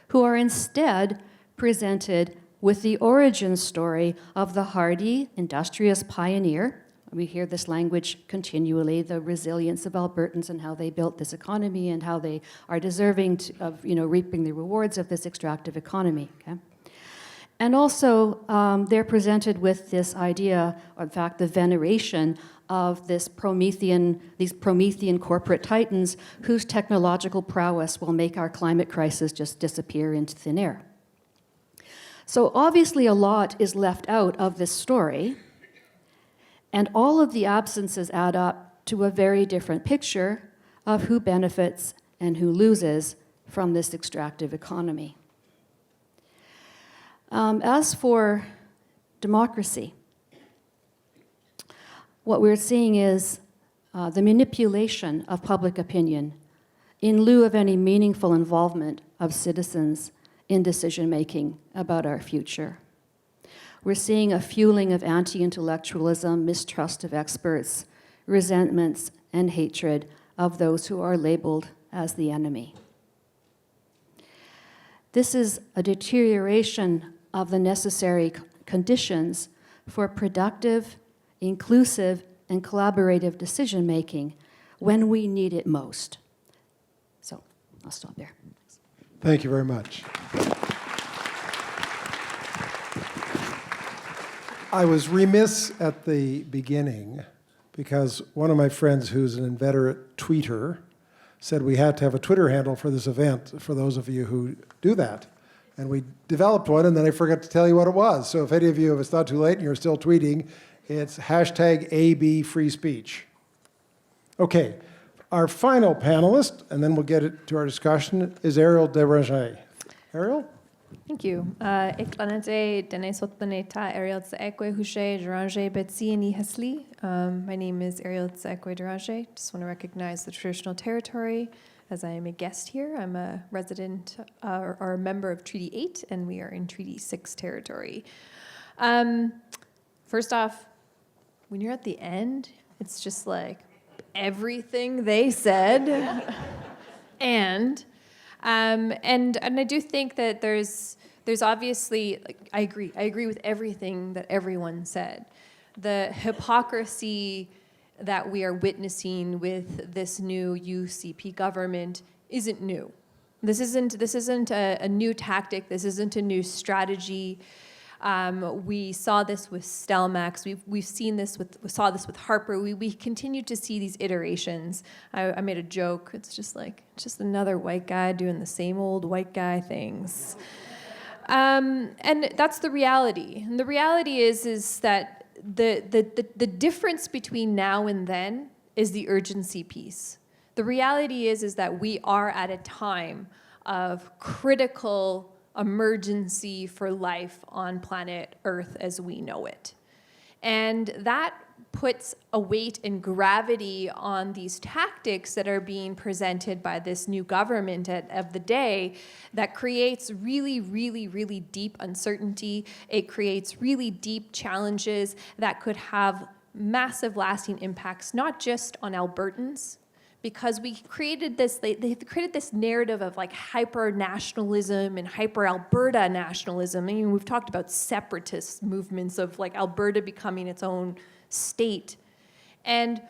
who are instead presented with the origin story of the hardy, industrious pioneer. We hear this language continually, the resilience of Albertans and how they built this economy and how they are deserving of reaping the rewards of this extractive economy. Okay? And also, they're presented with this idea, or in fact, the veneration of these Promethean corporate titans whose technological prowess will make our climate crisis just disappear into thin air. So obviously a lot is left out of this story, and all of the absences add up to a very different picture of who benefits and who loses from this extractive economy. As for democracy, what we're seeing is the manipulation of public opinion in lieu of any meaningful involvement of citizens in decision-making about our future. We're seeing a fueling of anti-intellectualism, mistrust of experts, resentments, and hatred of those who are labeled as the enemy. This is a deterioration of the necessary conditions for productive, inclusive, and collaborative decision-making when we need it most. So I'll stop there. Thank you very much. I was remiss at the beginning because one of my friends who's an inveterate tweeter said we had to have a Twitter handle for this event for those of you who do that. And we developed one, and then I forgot to tell you what it was. So if any of you, if it's not too late and you're still tweeting, it's #ABFreeSpeech. Okay, our final panelist, and then we'll get it to our discussion, is Arielle Debra. Arielle? Thank you. Eklanete Denesotlaneta Arielle Tsekwe Hushe Duranje Betsieni Hesli. My name is Arielle Tsekwe Duranje. Just want to recognize the traditional territory as I am a guest here. I'm a resident or a member of Treaty 8, and we are in Treaty 6 territory. First off, when you're at the end, it's just like everything they said. and I do think that there's obviously, like, I agree with everything that everyone said. The hypocrisy that we are witnessing with this new UCP government isn't new. This isn't a new tactic. This isn't a new strategy. We saw this with Stelmax. We've seen this saw this with Harper. We continue to see these iterations. I made a joke. It's just another white guy doing the same old white guy things. And that's the reality. And the reality is that the difference between now and then is the urgency piece. The reality is that we are at a time of critical emergency for life on planet Earth as we know it. And that puts a weight and gravity on these tactics that are being presented by this new government of the day that creates really, really, really deep uncertainty. It creates really deep challenges that could have massive lasting impacts, not just on Albertans, because we created this, they created this narrative of like hyper-nationalism and hyper-Alberta nationalism. I mean, we've talked about separatist movements of like Alberta becoming its own state. And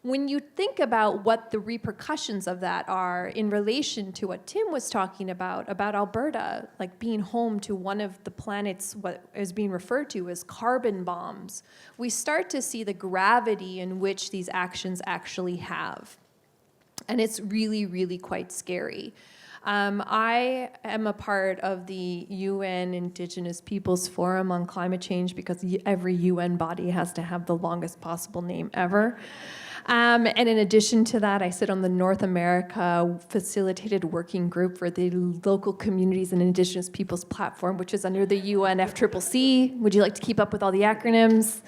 when you think about what the repercussions of that are in relation to what Tim was talking about Alberta, like being home to one of the planet's, what is being referred to as carbon bombs, we start to see the gravity in which these actions actually have. And it's really, really quite scary. I am a part of the UN Indigenous Peoples Forum on Climate Change because every UN body has to have the longest possible name ever. And in addition to that, I sit on the North America Facilitated Working Group for the Local Communities and Indigenous Peoples Platform, which is under the UNFCCC. Would you like to keep up with all the acronyms?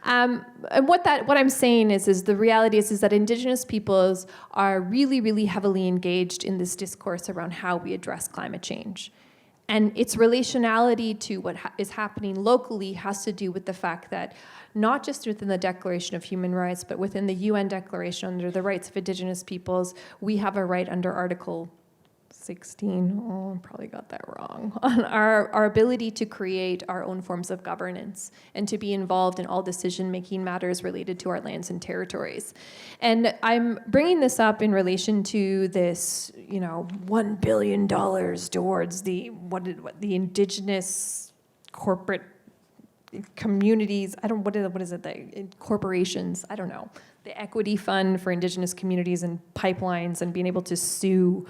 And what I'm saying is the reality is that Indigenous peoples are really, really heavily engaged in this discourse around how we address climate change. And its relationality to what is happening locally has to do with the fact that not just within the Declaration of Human Rights, but within the UN Declaration under the Rights of Indigenous Peoples, we have a right under Article 16, I probably got that wrong, on our ability to create our own forms of governance and to be involved in all decision-making matters related to our lands and territories. And I'm bringing this up in relation to this, $1 billion towards the Indigenous corporate communities, what is it, corporations, I don't know, the equity fund for Indigenous communities and pipelines and being able to sue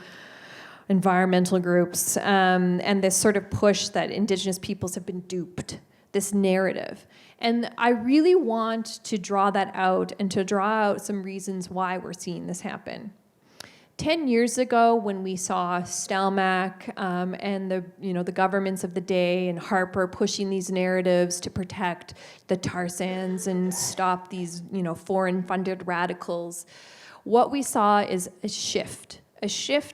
environmental groups, and this sort of push that Indigenous peoples have been duped, this narrative. And I really want to draw that out and to draw out some reasons why we're seeing this happen. 10 years ago, when we saw Stelmach and the governments of the day and Harper pushing these narratives to protect the tar sands and stop these foreign-funded radicals, what we saw is a shift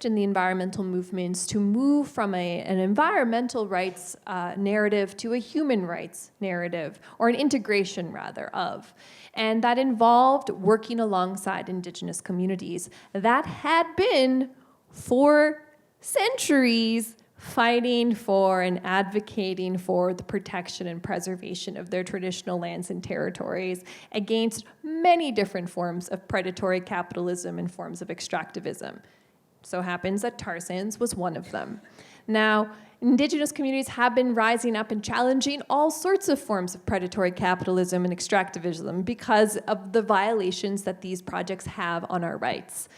in the environmental movements to move from an environmental rights narrative to a human rights narrative, or an integration rather of. And that involved working alongside Indigenous communities that had been, for centuries, fighting for and advocating for the protection and preservation of their traditional lands and territories against many different forms of predatory capitalism and forms of extractivism. So happens that tar sands was one of them. Now, Indigenous communities have been rising up and challenging all sorts of forms of predatory capitalism and extractivism because of the violations that these projects have on our rights.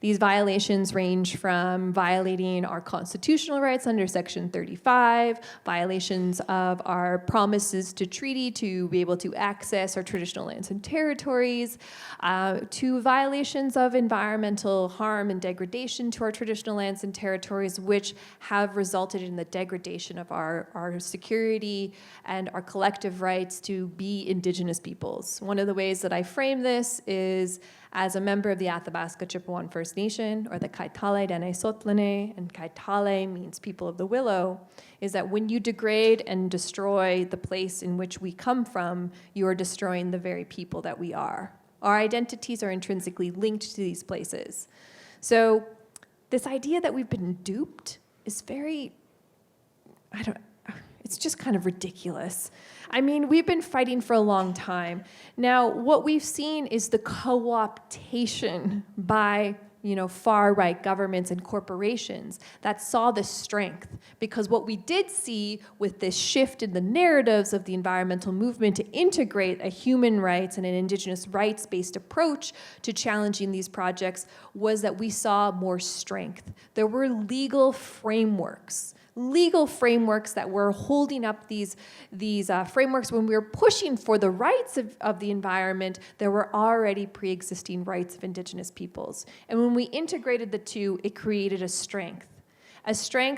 These violations range from violating our constitutional rights under Section 35, violations of our promises to treaty to be able to access our traditional lands and territories, to violations of environmental harm and degradation to our traditional lands and territories, which have resulted in the degradation of our security and our collective rights to be Indigenous peoples. One of the ways that I frame this is as a member of the Athabasca Chippewa First Nation, or the Kaitale Dene Sotlene, and Kaitale means people of the willow, is that when you degrade and destroy the place in which we come from, you are destroying the very people that we are. Our identities are intrinsically linked to these places. So this idea that we've been duped is very, it's just kind of ridiculous. I mean, we've been fighting for a long time. Now, what we've seen is the co-optation by, far-right governments and corporations that saw the strength. Because what we did see with this shift in the narratives of the environmental movement to integrate a human rights and an Indigenous rights-based approach to challenging these projects was that we saw more strength. There were legal frameworks that were holding up these frameworks. When we were pushing for the rights of the environment, there were already pre-existing rights of Indigenous peoples. And when we integrated the two, it created a strength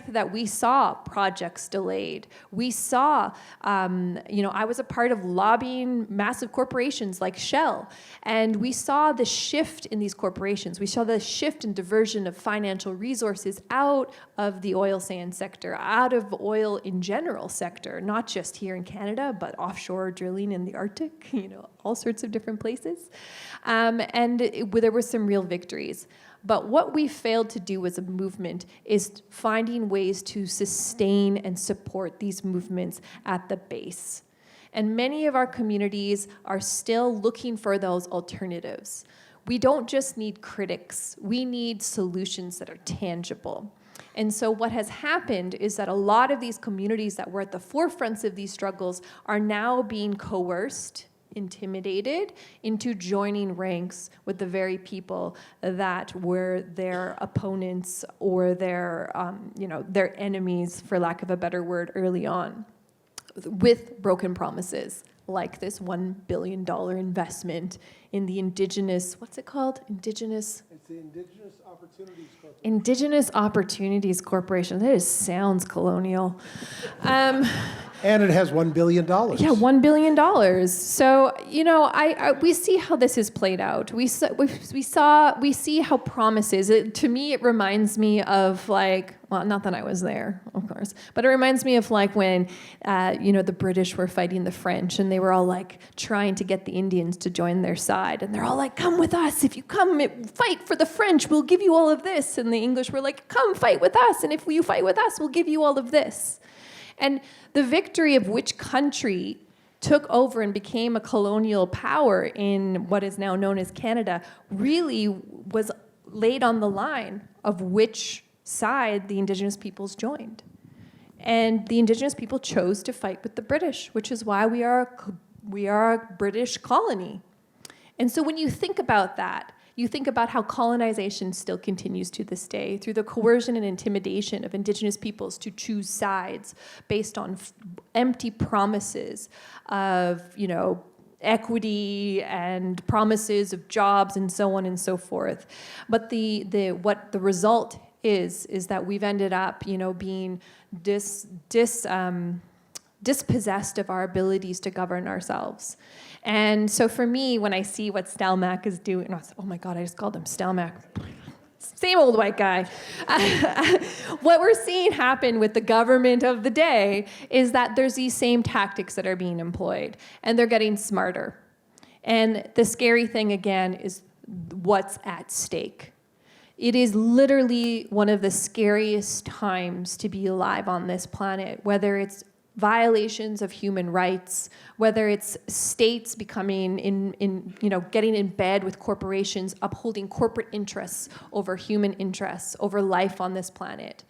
that we saw projects delayed. We saw, I was a part of lobbying massive corporations like Shell, and we saw the shift in these corporations. We saw the shift in diversion of financial resources out of the oil sand sector, out of oil in general sector, not just here in Canada, but offshore drilling in the Arctic, all sorts of different places. There were some real victories. But what we failed to do as a movement is finding ways to sustain and support these movements at the base. And many of our communities are still looking for those alternatives. We don't just need critics, we need solutions that are tangible. And so what has happened is that a lot of these communities that were at the forefronts of these struggles are now being coerced, intimidated into joining ranks with the very people that were their opponents or their enemies, for lack of a better word, early on, with broken promises, like this $1 billion investment in the Indigenous, what's it called? It's the Indigenous Opportunities Corporation. Indigenous Opportunities Corporation. That sounds colonial. And it has $1 billion. Yeah, $1 billion. So, we see how this is played out. We see how promises. To me, it reminds me of not that I was there, of course, but it reminds me of when, the British were fighting the French, and they were all trying to get the Indians to join their side, and they're all like, "Come with us. If you come fight for the French, we'll give you all of this." And the English were like, "Come fight with us, and if you fight with us, we'll give you all of this." And the victory of which country took over and became a colonial power in what is now known as Canada really was laid on the line of which side the Indigenous peoples joined. And the Indigenous people chose to fight with the British, which is why we are a British colony. And so when you think about that, you think about how colonization still continues to this day through the coercion and intimidation of Indigenous peoples to choose sides based on empty promises of, equity and promises of jobs and so on and so forth. But what the result is that we've ended up, being dispossessed of our abilities to govern ourselves. And so for me, when I see what Stelmach is doing, oh my God, I just called him Stelmach. Same old white guy. What we're seeing happen with the government of the day is that there's these same tactics that are being employed, and they're getting smarter. And the scary thing, again, is what's at stake. It is literally one of the scariest times to be alive on this planet, whether it's violations of human rights, whether it's states becoming getting in bed with corporations, upholding corporate interests over human interests, over life on this planet.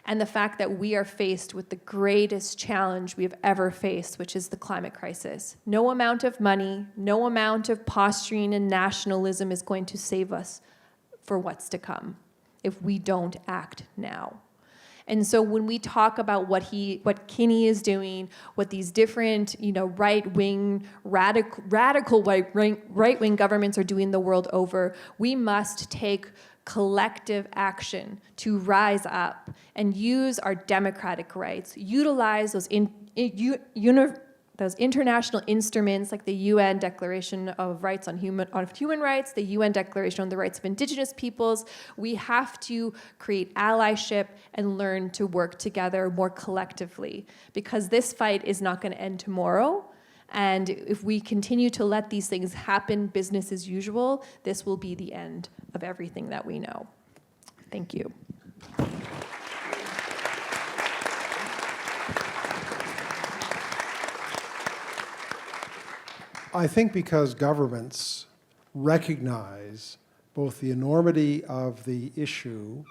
And the fact that we are faced with the greatest challenge we have ever faced, which is the climate crisis. No amount of money, no amount of posturing and nationalism is going to save us for what's to come if we don't act now. And so when we talk about what Kenney is doing, what these different, right-wing, radical right-wing governments are doing the world over, we must take collective action to rise up and use our democratic rights, utilize those international instruments like the UN Declaration of Rights on Human Rights, the UN Declaration on the Rights of Indigenous Peoples. We have to create allyship and learn to work together more collectively, because this fight is not going to end tomorrow. And if we continue to let these things happen, business as usual, this will be the end of everything that we know. Thank you. I think because governments recognize both the enormity of the issue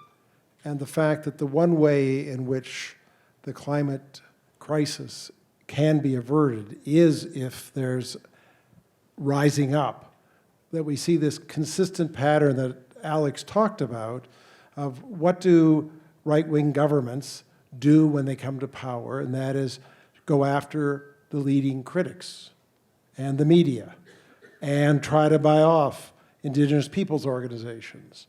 and the fact that the one way in which the climate crisis can be averted is if there's rising up, that we see this consistent pattern that Alex talked about of what do right-wing governments do when they come to power, and that is go after the leading critics and the media, and try to buy off Indigenous peoples organizations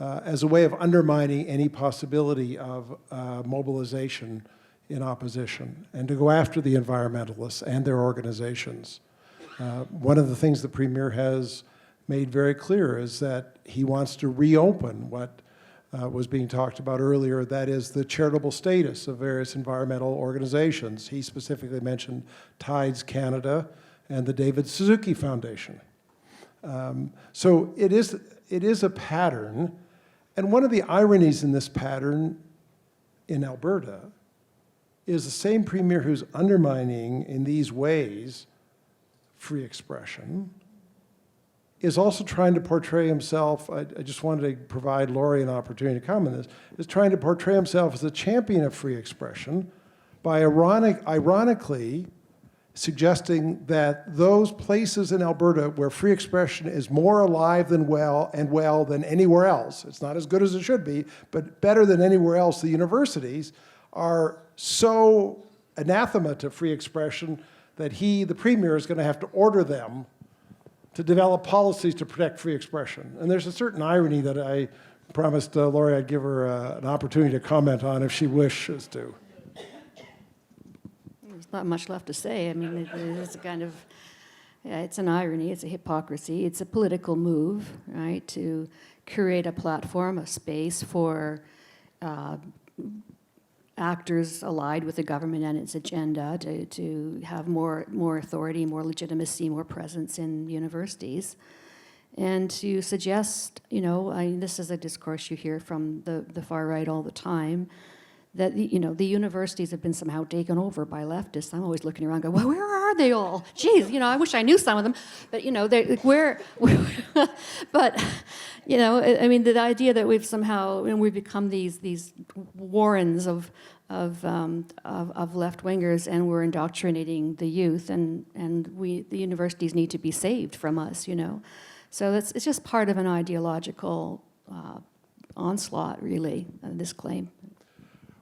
as a way of undermining any possibility of mobilization in opposition, and to go after the environmentalists and their organizations. One of the things the Premier has made very clear is that he wants to reopen what was being talked about earlier, that is the charitable status of various environmental organizations. He specifically mentioned Tides Canada and the David Suzuki Foundation. So it is a pattern, and one of the ironies in this pattern in Alberta is the same Premier who's undermining in these ways free expression is also trying to portray himself, I just wanted to provide Laurie an opportunity to comment on this, is trying to portray himself as a champion of free expression by ironically suggesting that those places in Alberta where free expression is more alive than well than anywhere else, it's not as good as it should be, but better than anywhere else, the universities are so anathema to free expression that he, the Premier, is going to have to order them to develop policies to protect free expression. And there's a certain irony that I promised Laurie I'd give her an opportunity to comment on if she wishes to. There's not much left to say. I mean, it's a kind of, it's an irony, it's a hypocrisy, it's a political move, right, to create a platform, a space for actors allied with the government and its agenda to have more authority, more legitimacy, more presence in universities. And to suggest, this is a discourse you hear from the far right all the time, that the universities have been somehow taken over by leftists. I'm always looking around going, well, where are they all? Geez, I wish I knew some of them. But, but, I mean, the idea that we've somehow, we've become these warrens of of left-wingers, and we're indoctrinating the youth, and the universities need to be saved from us, you know. So it's just part of an ideological onslaught, really, this claim.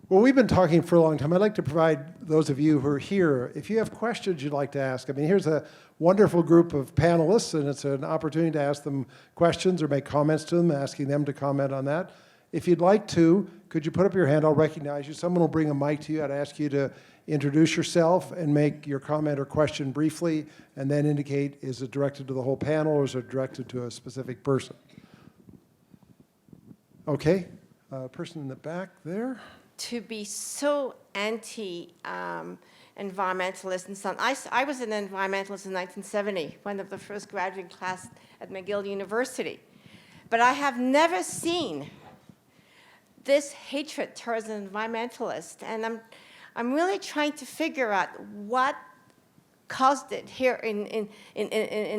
Well, we've been talking for a long time. I'd like to provide those of you who are here, if you have questions you'd like to ask. I mean, here's a wonderful group of panelists, and it's an opportunity to ask them questions or make comments to them, asking them to comment on that. If you'd like to, could you put up your hand? I'll recognize you. Someone will bring a mic to you. I'd ask you to introduce yourself and make your comment or question briefly, and then indicate, is it directed to the whole panel or is it directed to a specific person? Okay, person in the back there. To be so anti-environmentalist and so on. I was an environmentalist in 1970, one of the first graduating class at McGill University. But I have never seen this hatred towards an environmentalist, and I'm really trying to figure out what caused it here in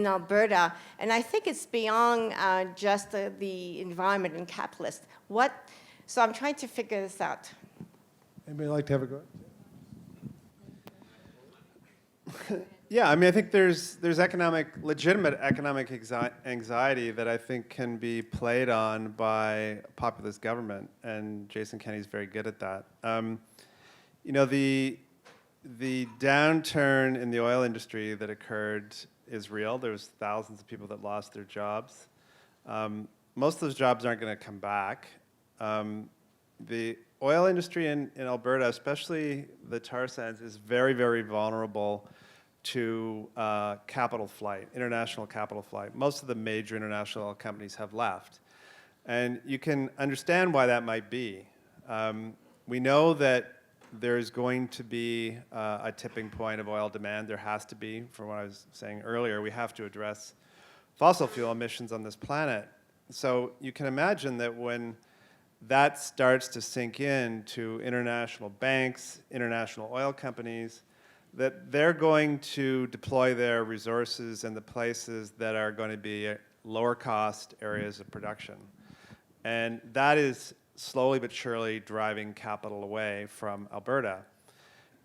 Alberta, and I think it's beyond just the environment and capitalist. So I'm trying to figure this out. Anybody like to have a go? Yeah, I mean, I think there's legitimate economic anxiety that I think can be played on by populist government, and Jason Kenney's very good at that. You know, the downturn in the oil industry that occurred is real. There was thousands of people that lost their jobs. Most of those jobs aren't going to come back. The oil industry in Alberta, especially the tar sands, is very, very vulnerable to capital flight, international capital flight. Most of the major international oil companies have left. And you can understand why that might be. We know that there's going to be a tipping point of oil demand. There has to be. From what I was saying earlier, we have to address fossil fuel emissions on this planet. So you can imagine that when that starts to sink in to international banks, international oil companies, that they're going to deploy their resources in the places that are going to be lower cost areas of production. And that is slowly but surely driving capital away from Alberta.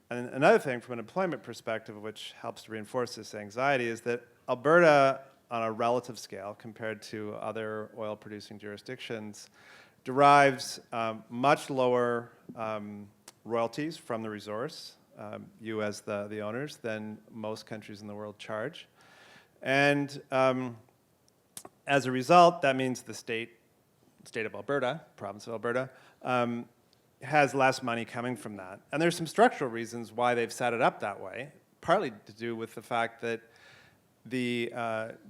And another thing from an employment perspective, which helps to reinforce this anxiety, is that Alberta, on a relative scale compared to other oil producing jurisdictions, derives much lower royalties from the resource, you as the owners, than most countries in the world charge. And as a result, that means the state of Alberta, province of Alberta, has less money coming from that. And there's some structural reasons why they've set it up that way, partly to do with the fact that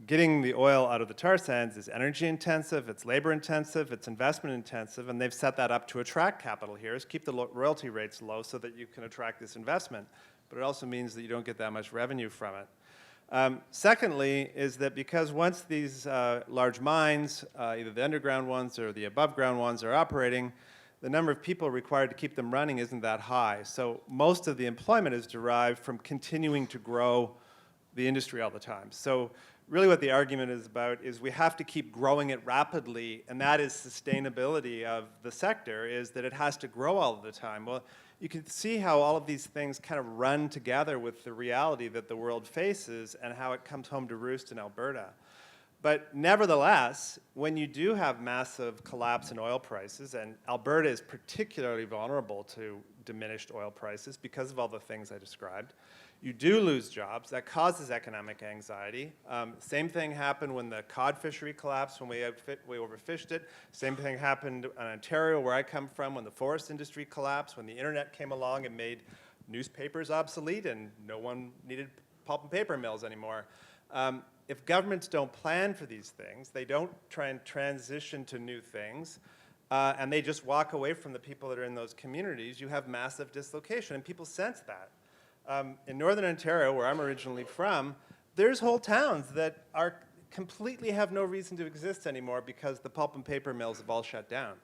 getting the oil out of the tar sands is energy intensive, it's labor intensive, it's investment intensive, and they've set that up to attract capital here, is keep the royalty rates low so that you can attract this investment. But it also means that you don't get that much revenue from it. Secondly, is that because once these large mines, either the underground ones or the above ground ones, are operating, the number of people required to keep them running isn't that high. So most of the employment is derived from continuing to grow the industry all the time. So really what the argument is about is we have to keep growing it rapidly, and that is sustainability of the sector, is that it has to grow all the time. Well, you can see how all of these things kind of run together with the reality that the world faces and how it comes home to roost in Alberta. But nevertheless, when you do have massive collapse in oil prices, and Alberta is particularly vulnerable to diminished oil prices because of all the things I described, you do lose jobs. That causes economic anxiety. Same thing happened when the cod fishery collapsed, when we overfished it. Same thing happened in Ontario, where I come from, when the forest industry collapsed, when the internet came along and made newspapers obsolete and no one needed pulp and paper mills anymore. If governments don't plan for these things, they don't try and transition to new things, and they just walk away from the people that are in those communities, you have massive dislocation, and people sense that. In Northern Ontario, where I'm originally from, there's whole towns that completely have no reason to exist anymore because the pulp and paper mills have all shut down.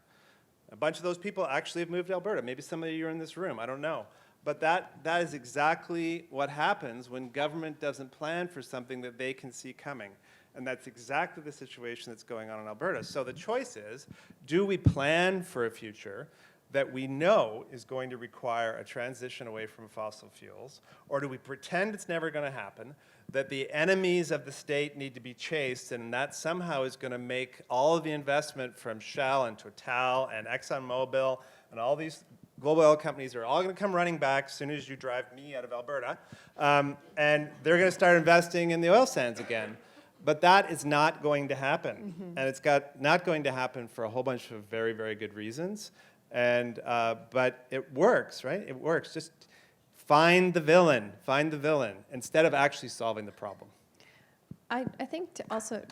A bunch of those people actually have moved to Alberta. Maybe some of you are in this room, I don't know. But that is exactly what happens when government doesn't plan for something that they can see coming. And that's exactly the situation that's going on in Alberta. So the choice is, do we plan for a future that we know is going to require a transition away from fossil fuels? Or do we pretend it's never going to happen, that the enemies of the state need to be chased, and that somehow is going to make all of the investment from Shell and Total and ExxonMobil and all these global oil companies are all going to come running back as soon as you drive me out of Alberta, and they're going to start investing in the oil sands again. But that is not going to happen. And it's not going to happen for a whole bunch of very, very good reasons. And, but it works, right? It works. Just find the villain, instead of actually solving the problem. I think to also...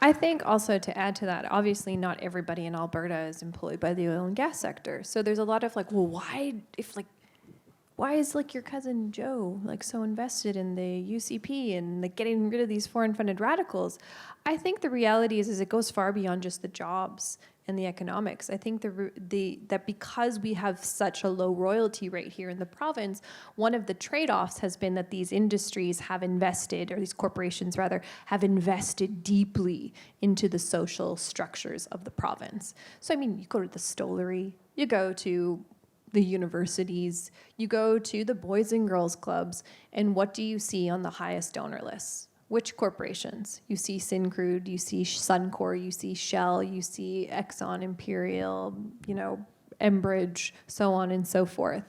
I think also to add to that, obviously not everybody in Alberta is employed by the oil and gas sector. So there's a lot of like, well, why is like your cousin Joe like so invested in the UCP and like getting rid of these foreign funded radicals? I think the reality is it goes far beyond just the jobs and the economics. I think that because we have such a low royalty rate here in the province, one of the trade-offs has been that these industries have invested, or these corporations rather, have invested deeply into the social structures of the province. So I mean, you go to the Stollery, you go to the universities, you go to the Boys and Girls Clubs, and what do you see on the highest donor lists? Which corporations? You see Syncrude, you see Suncor, you see Shell, you see Exxon, Imperial, Enbridge, so on and so forth.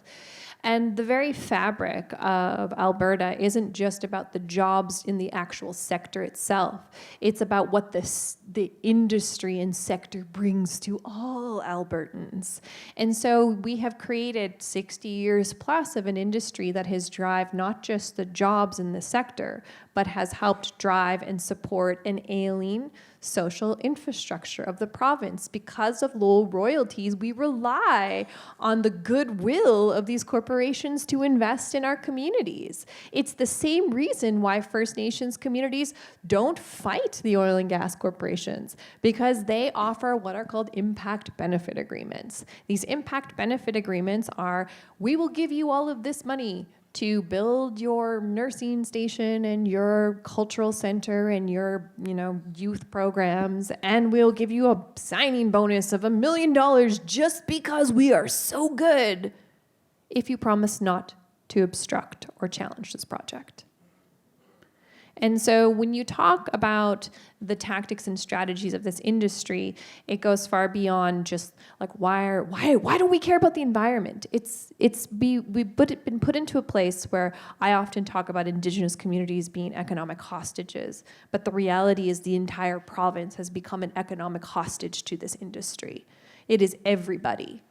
And the very fabric of Alberta isn't just about the jobs in the actual sector itself. It's about what the industry and sector brings to all Albertans. And so we have created 60 years plus of an industry that has driven not just the jobs in the sector, but has helped drive and support an ailing social infrastructure of the province. Because of low royalties, we rely on the goodwill of these corporations to invest in our communities. It's the same reason why First Nations communities don't fight the oil and gas corporations, because they offer what are called impact benefit agreements. These impact benefit agreements are, we will give you all of this money to build your nursing station and your cultural center and your, youth programs, and we'll give you a signing bonus of $1 million just because we are so good if you promise not to obstruct or challenge this project. And so when you talk about the tactics and strategies of this industry, it goes far beyond just like why don't we care about the environment? We've been put into a place where I often talk about Indigenous communities being economic hostages, but the reality is the entire province has become an economic hostage to this industry. It is everybody.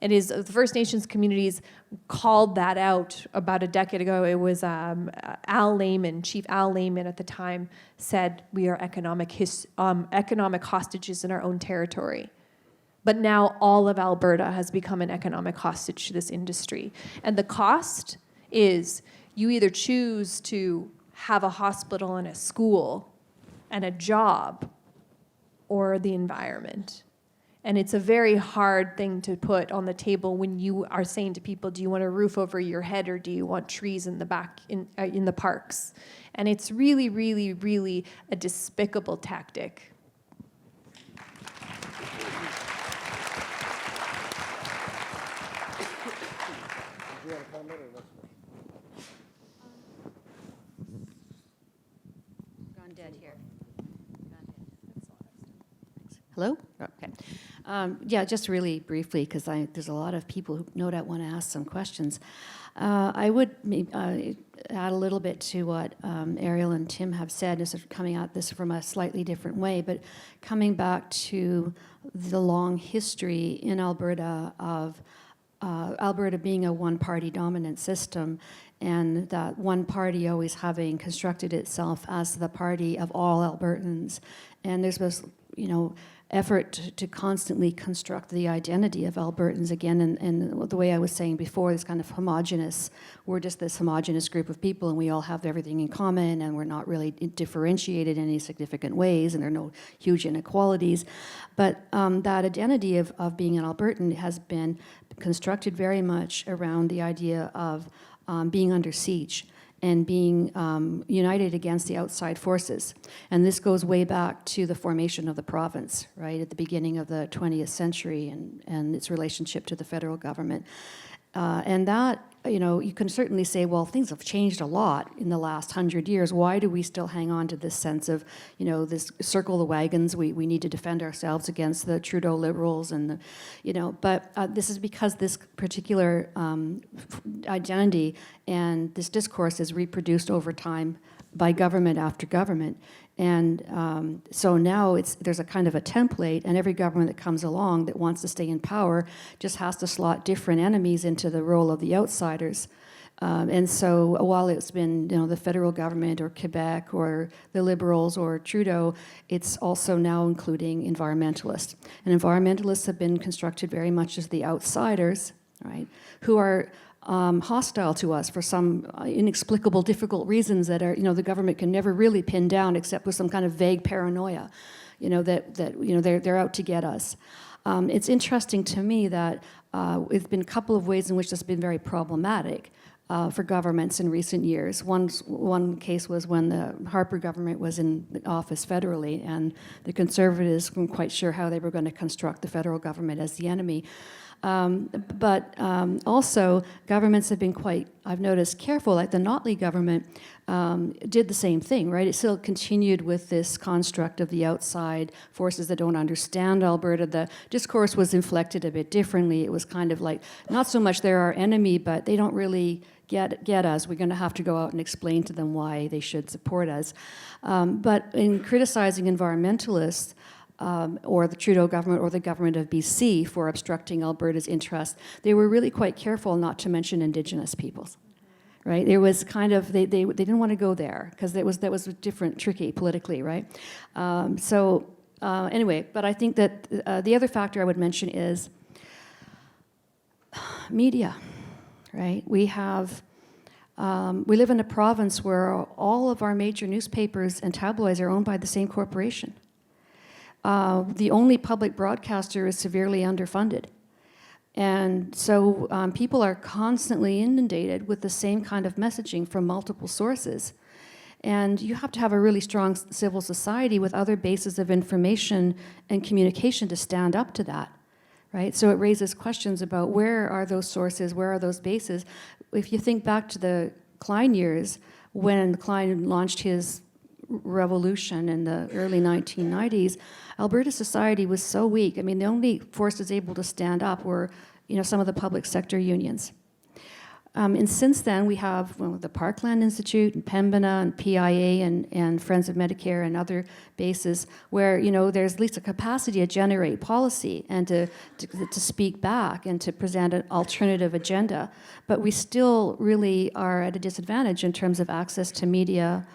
It is the First Nations communities called that out about a decade ago. It was Al Lehman, Chief Al Lehman at the time, said we are economic hostages in our own territory. But now all of Alberta has become an economic hostage to this industry. And the cost is you either choose to have a hospital and a school and a job, or the environment. And it's a very hard thing to put on the table when you are saying to people, do you want a roof over your head or do you want trees in the back in the parks? And it's really, really, really a despicable tactic. Gone dead here. Hello? Okay. Yeah, just really briefly, because there's a lot of people who no doubt want to ask some questions. I would add a little bit to what Arielle and Tim have said, is coming at this from a slightly different way, but coming back to the long history in Alberta of Alberta being a one-party dominant system, and that one party always having constructed itself as the party of all Albertans. And there's this, effort to constantly construct the identity of Albertans again, and the way I was saying before, this kind of homogenous, we're just this homogenous group of people and we all have everything in common and we're not really differentiated in any significant ways and there are no huge inequalities. But that identity of being an Albertan has been constructed very much around the idea of being under siege. and being united against the outside forces. And this goes way back to the formation of the province, right, at the beginning of the 20th century and its relationship to the federal government. And that, you can certainly say, well, things have changed a lot in the last 100 years. Why do we still hang on to this sense of, this circle the wagons, we need to defend ourselves against the Trudeau Liberals and but this is because this particular identity and this discourse is reproduced over time by government after government. And so now there's a kind of a template, and every government that comes along that wants to stay in power just has to slot different enemies into the role of the outsiders. And so while it's been the federal government or Quebec or the Liberals or Trudeau, it's also now including environmentalists. And environmentalists have been constructed very much as the outsiders, right, who are hostile to us for some inexplicable, difficult reasons that are, the government can never really pin down except with some kind of vague paranoia, that they're out to get us. It's interesting to me that it's been a couple of ways in which this has been very problematic for governments in recent years. One case was when the Harper government was in office federally, and the Conservatives weren't quite sure how they were going to construct the federal government as the enemy. But also, governments have been quite, I've noticed, careful. Like the Notley government did the same thing, right? It still continued with this construct of the outside forces that don't understand Alberta. The discourse was inflected a bit differently. It was kind of like, not so much they're our enemy, but they don't really get us. We're going to have to go out and explain to them why they should support us. But in criticizing environmentalists, or the Trudeau government or the government of BC for obstructing Alberta's interests, they were really quite careful not to mention Indigenous peoples, right? There was kind of, they didn't want to go there because that was different, tricky politically, right? Anyway, but I think that the other factor I would mention is media, right? We live in a province where all of our major newspapers and tabloids are owned by the same corporation. The only public broadcaster is severely underfunded. And so people are constantly inundated with the same kind of messaging from multiple sources. And you have to have a really strong civil society with other bases of information and communication to stand up to that, right? So it raises questions about where are those sources, where are those bases? If you think back to the Klein years, when Klein launched his revolution in the early 1990s, Alberta society was so weak. I mean, the only forces able to stand up were, some of the public sector unions. And since then, we have the Parkland Institute and Pembina and PIA and Friends of Medicare and other bases where, there's at least a capacity to generate policy and to speak back and to present an alternative agenda. But we still really are at a disadvantage in terms of access to media.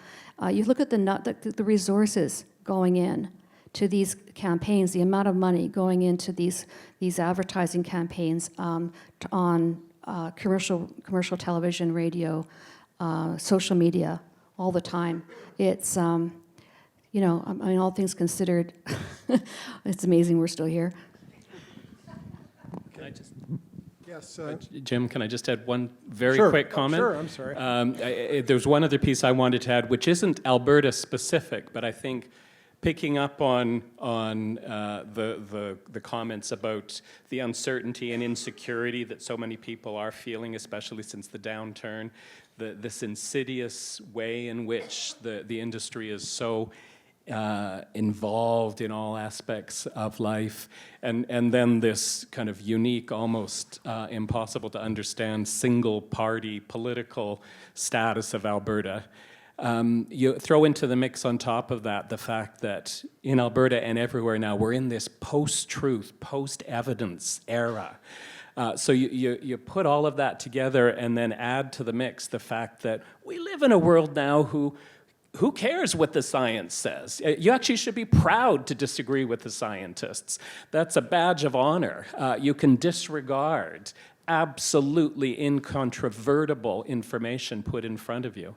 You look at the resources going in to these campaigns, the amount of money going into these advertising campaigns on commercial television, radio, social media, all the time. It's, all things considered, it's amazing we're still here. Can I just... Yes. Jim, can I just add one very Sure. quick comment? Sure, I'm sorry. There's one other piece I wanted to add, which isn't Alberta specific, but I think picking up on the comments about the uncertainty and insecurity that so many people are feeling, especially since the downturn, this insidious way in which the industry is so involved in all aspects of life, and then this kind of unique, almost impossible to understand single-party political status of Alberta. You throw into the mix on top of that the fact that in Alberta and everywhere now, we're in this post-truth, post-evidence era. So you put all of that together and then add to the mix the fact that we live in a world now who cares what the science says? You actually should be proud to disagree with the scientists. That's a badge of honor. You can disregard absolutely incontrovertible information put in front of you.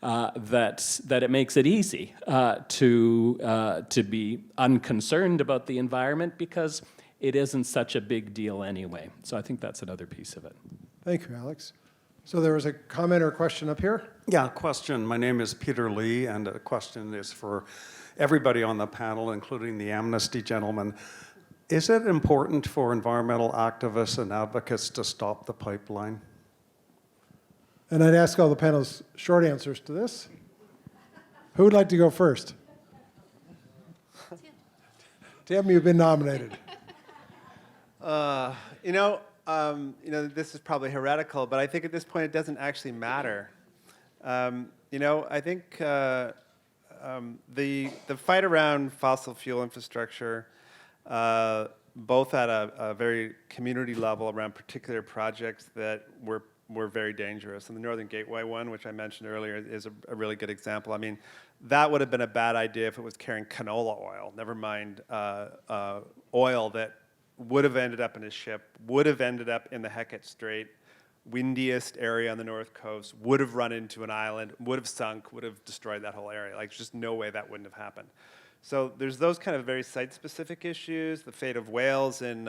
That it makes it easy to be unconcerned about the environment because it isn't such a big deal anyway. So I think that's another piece of it. Thank you, Alex. So there was a comment or question up here? Yeah, question. My name is Peter Lee, and a question is for everybody on the panel, including the Amnesty gentleman. Is it important for environmental activists and advocates to stop the pipeline? And I'd ask all the panelists short answers to this. Who would like to go first? Tim, you've been nominated. This is probably heretical, but I think at this point it doesn't actually matter. I think the fight around fossil fuel infrastructure, both at a very community level around particular projects that were very dangerous. And the Northern Gateway one, which I mentioned earlier, is a really good example. I mean, that would have been a bad idea if it was carrying canola oil, never mind oil that would have ended up in a ship, would have ended up in the Hecate Strait, windiest area on the north coast, would have run into an island, would have sunk, would have destroyed that whole area. Like, just no way that wouldn't have happened. So there's those kind of very site-specific issues, the fate of whales in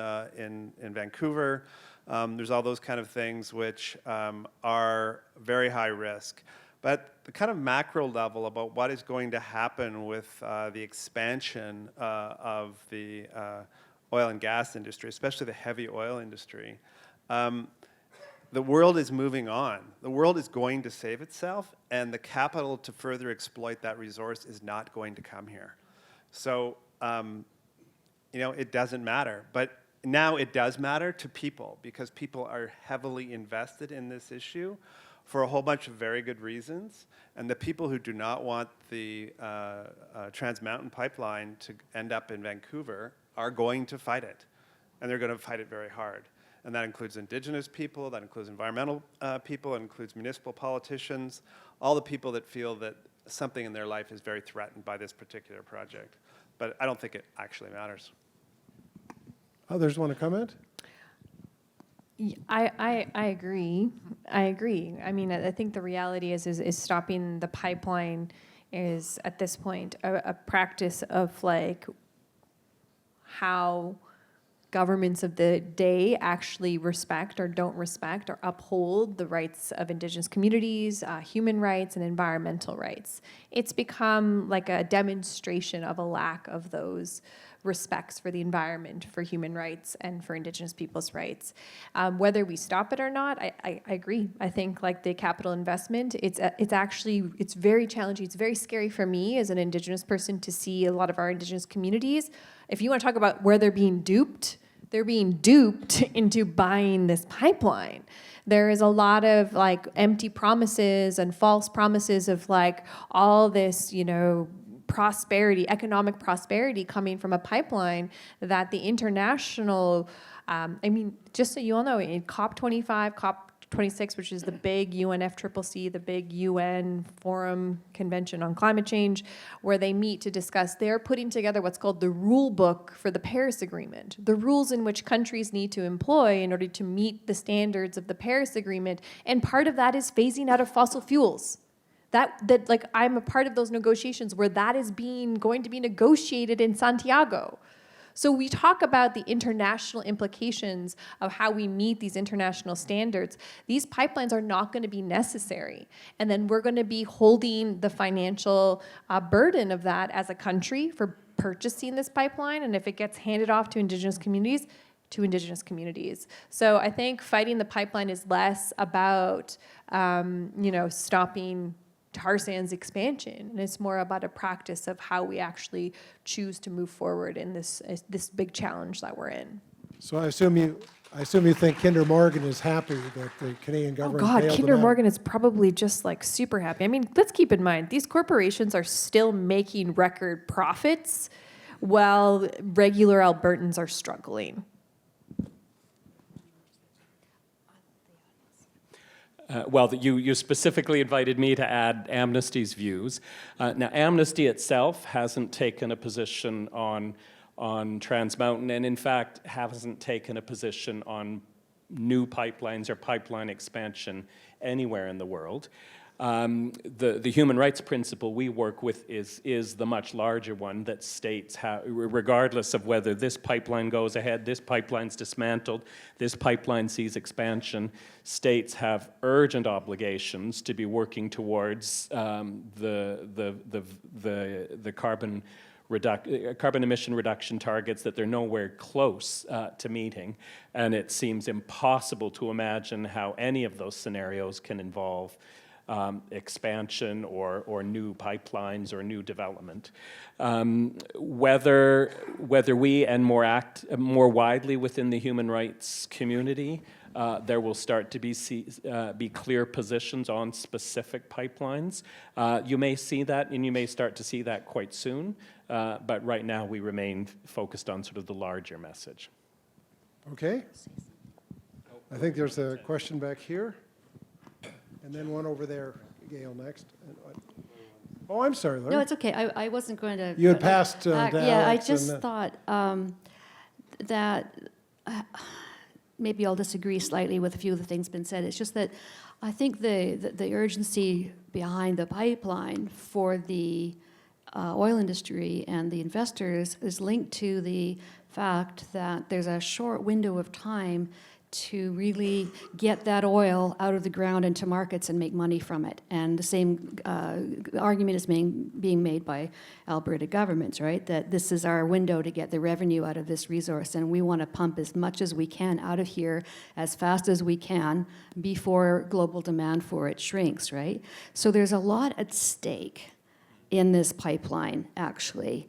Vancouver. There's all those kind of things which are very high risk. But the kind of macro level about what is going to happen with the expansion of the oil and gas industry, especially the heavy oil industry, the world is moving on. The world is going to save itself, and the capital to further exploit that resource is not going to come here. So, it doesn't matter. But now it does matter to people, because people are heavily invested in this issue for a whole bunch of very good reasons. And the people who do not want the Trans Mountain Pipeline to end up in Vancouver are going to fight it. And they're going to fight it very hard. And that includes Indigenous people, that includes environmental people, it includes municipal politicians, all the people that feel that something in their life is very threatened by this particular project. But I don't think it actually matters. Others want to comment? I agree. I agree. I mean, I think the reality is stopping the pipeline is at this point a practice of like how governments of the day actually respect or don't respect or uphold the rights of Indigenous communities, human rights, and environmental rights. It's become like a demonstration of a lack of those respects for the environment, for human rights, and for Indigenous people's rights. Whether we stop it or not, I agree. I think like the capital investment, it's very challenging. It's very scary for me as an Indigenous person to see a lot of our Indigenous communities. If you want to talk about where they're being duped into buying this pipeline. There is a lot of like empty promises and false promises of like all this, prosperity, economic prosperity coming from a pipeline that the international, just so you all know, in COP25, COP26, which is the big UNFCCC, the big UN Forum Convention on Climate Change, where they meet to discuss, they're putting together what's called the rule book for the Paris Agreement, the rules in which countries need to employ in order to meet the standards of the Paris Agreement, and part of that is phasing out of fossil fuels. That like I'm a part of those negotiations where that is going to be negotiated in Santiago. So we talk about the international implications of how we meet these international standards. These pipelines are not going to be necessary. And then we're going to be holding the financial burden of that as a country for purchasing this pipeline. And if it gets handed off to Indigenous communities, to Indigenous communities. So I think fighting the pipeline is less about, stopping tar sands expansion, and it's more about a practice of how we actually choose to move forward in this big challenge that we're in. So I assume you think Kinder Morgan is happy that the Canadian government bailed them Kinder out. Morgan is probably just like super happy. I mean, let's keep in mind, these corporations are still making record profits while regular Albertans are struggling. You specifically invited me to add Amnesty's views. Now, Amnesty itself hasn't taken a position on Trans Mountain, and in fact hasn't taken a position on new pipelines or pipeline expansion anywhere in the world. The human rights principle we work with is the much larger one that states how, regardless of whether this pipeline goes ahead, this pipeline's dismantled, this pipeline sees expansion, states have urgent obligations to be working towards the carbon emission reduction targets that they're nowhere close to meeting, and it seems impossible to imagine how any of those scenarios can involve expansion or new pipelines or new development. Whether we and more widely within the human rights community, there will start to be clear positions on specific pipelines. You may see that, and you may start to see that quite soon. But right now, we remain focused on sort of the larger message. Okay. I think there's a question back here. And then one over there, Gail, next. Oh, I'm sorry, Larry. No, it's okay. I wasn't going to. You had passed to yeah, I Alex just and, thought that maybe I'll disagree slightly with a few of the things been said. It's just that I think the urgency behind the pipeline for the oil industry and the investors is linked to the fact that there's a short window of time to really get that oil out of the ground into markets and make money from it. And the same argument is being made by Alberta governments, right? That this is our window to get the revenue out of this resource, and we want to pump as much as we can out of here as fast as we can before global demand for it shrinks, right? So there's a lot at stake in this pipeline, actually.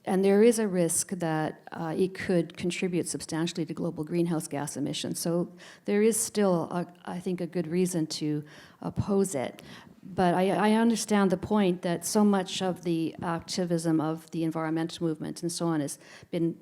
And there is a risk that it could contribute substantially to global greenhouse gas emissions. So there is still, I think, a good reason to oppose it. But I understand the point that so much of the activism of the environmental movement and so on has been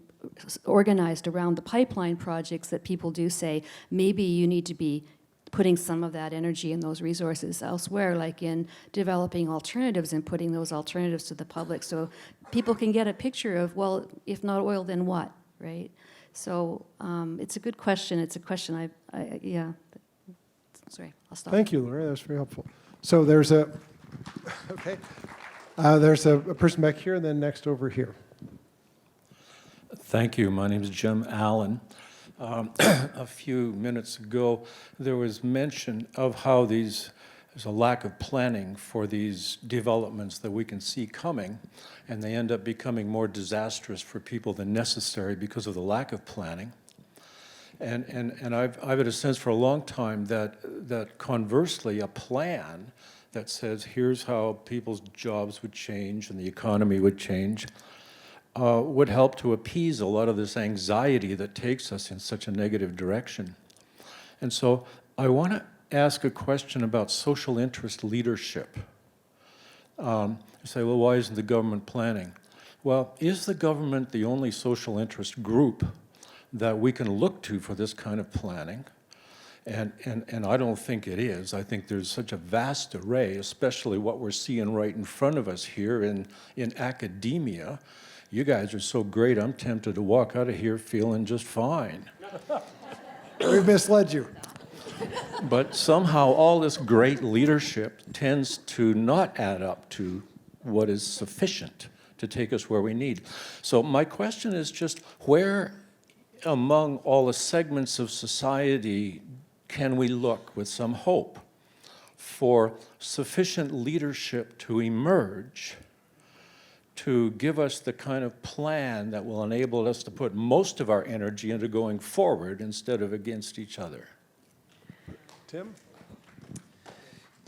organized around the pipeline projects, that people do say maybe you need to be putting some of that energy and those resources elsewhere, like in developing alternatives and putting those alternatives to the public, so people can get a picture of, well, if not oil, then what, right? So it's a good question. It's a question yeah. Sorry, I'll stop. Thank you, Laura. That was very helpful. So there's a, okay. There's a person back here, and then next over here. Thank you. My name is Jim Allen. A few minutes ago, there was mention of how there's a lack of planning for these developments that we can see coming, and they end up becoming more disastrous for people than necessary because of the lack of planning. And I've had a sense for a long time that conversely, a plan that says here's how people's jobs would change and the economy would change would help to appease a lot of this anxiety that takes us in such a negative direction. And so I want to ask a question about social interest leadership. You say, well, why isn't the government planning? Well, is the government the only social interest group that we can look to for this kind of planning? And I don't think it is. I think there's such a vast array, especially what we're seeing right in front of us here in academia. You guys are so great, I'm tempted to walk out of here feeling just fine. We've misled you. But somehow all this great leadership tends to not add up to what is sufficient to take us where we need. So my question is just, where among all the segments of society can we look with some hope for sufficient leadership to emerge to give us the kind of plan that will enable us to put most of our energy into going forward instead of against each other? Tim?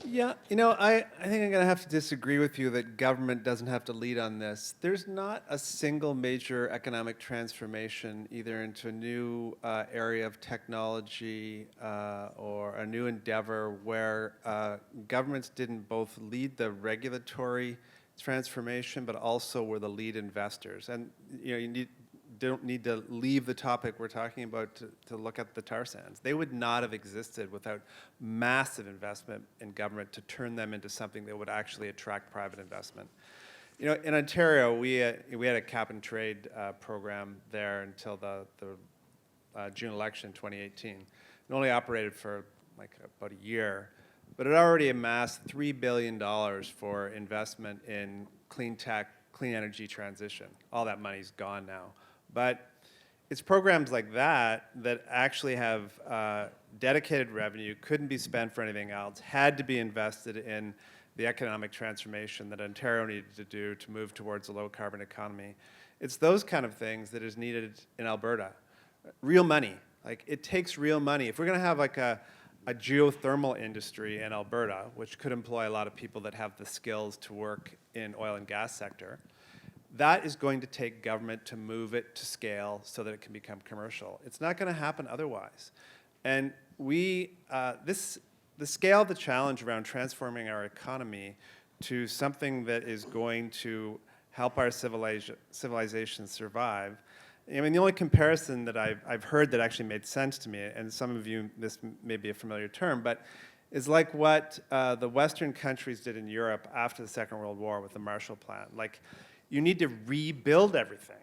Yeah, you know, I think I'm going to have to disagree with you that government doesn't have to lead on this. There's not a single major economic transformation, either into a new area of technology or a new endeavor, where governments didn't both lead the regulatory transformation, but also were the lead investors. And you know, don't need to leave the topic we're talking about to look at the tar sands. They would not have existed without massive investment in government to turn them into something that would actually attract private investment. You know, in Ontario, we had a cap and trade program there until the June election in 2018. It only operated for like about a year. but it already amassed $3 billion for investment in clean tech, clean energy transition. All that money's gone now. But it's programs like that that actually have dedicated revenue, couldn't be spent for anything else, had to be invested in the economic transformation that Ontario needed to do to move towards a low-carbon economy. It's those kind of things that is needed in Alberta. Real money. Like, it takes real money. If we're going to have like a geothermal industry in Alberta, which could employ a lot of people that have the skills to work in oil and gas sector, that is going to take government to move it to scale so that it can become commercial. It's not going to happen otherwise. And the scale of the challenge around transforming our economy to something that is going to help our civilization survive. I mean, the only comparison that I've heard that actually made sense to me, and some of you, this may be a familiar term, but is like what the Western countries did in Europe after the Second World War with the Marshall Plan. Like, you need to rebuild everything.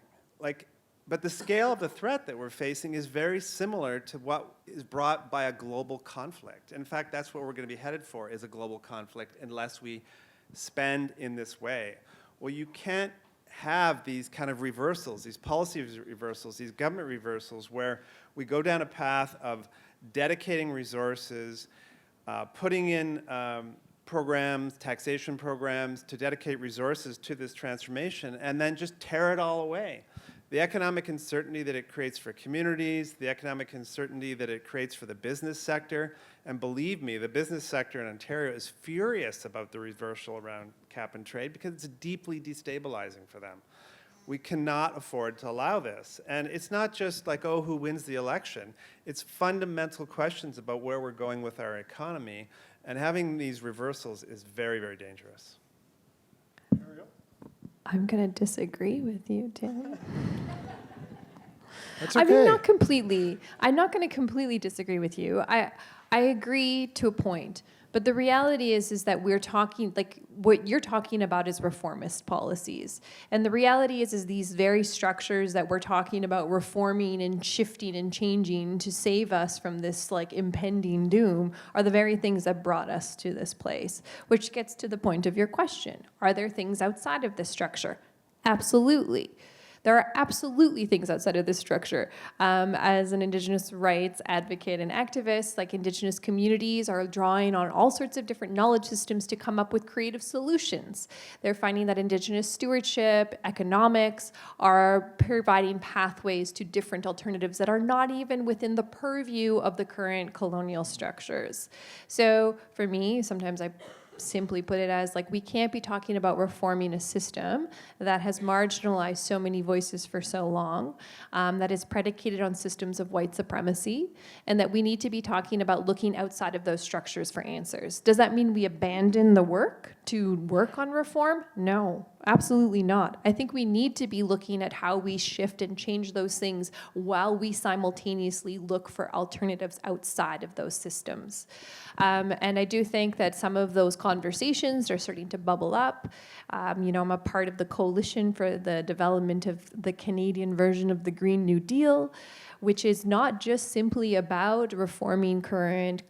But the scale of the threat that we're facing is very similar to what is brought by a global conflict. In fact, that's what we're going to be headed for, is a global conflict, unless we spend in this way. Well, you can't have these kind of reversals, these policy reversals, these government reversals, where we go down a path of dedicating resources, putting in programs, taxation programs, to dedicate resources to this transformation, and then just tear it all away. The economic uncertainty that it creates for communities, the economic uncertainty that it creates for the business sector, and believe me, the business sector in Ontario is furious about the reversal around cap and trade because it's deeply destabilizing for them. We cannot afford to allow this. And it's not just like, oh, who wins the election? It's fundamental questions about where we're going with our economy, and having these reversals is very, very dangerous. I'm going to disagree with you, Tim. That's I okay. mean, not completely. I'm not going to completely disagree with you. I agree to a point. But the reality is that we're talking, like, what you're talking about is reformist policies. And the reality is these very structures that we're talking about reforming and shifting and changing to save us from this, like, impending doom are the very things that brought us to this place. Which gets to the point of your question. Are there things outside of this structure? Absolutely. There are absolutely things outside of this structure. As an Indigenous rights advocate and activist, like, Indigenous communities are drawing on all sorts of different knowledge systems to come up with creative solutions. They're finding that Indigenous stewardship, economics are providing pathways to different alternatives that are not even within the purview of the current colonial structures. So for me, sometimes I simply put it as, like, we can't be talking about reforming a system that has marginalized so many voices for so long, that is predicated on systems of white supremacy, and that we need to be talking about looking outside of those structures for answers. Does that mean we abandon the work to work on reform? No, absolutely not. I think we need to be looking at how we shift and change those things while we simultaneously look for alternatives outside of those systems. And I do think that some of those conversations are starting to bubble up. I'm a part of the coalition for the development of the Canadian version of the Green New Deal, which is not just simply about reforming current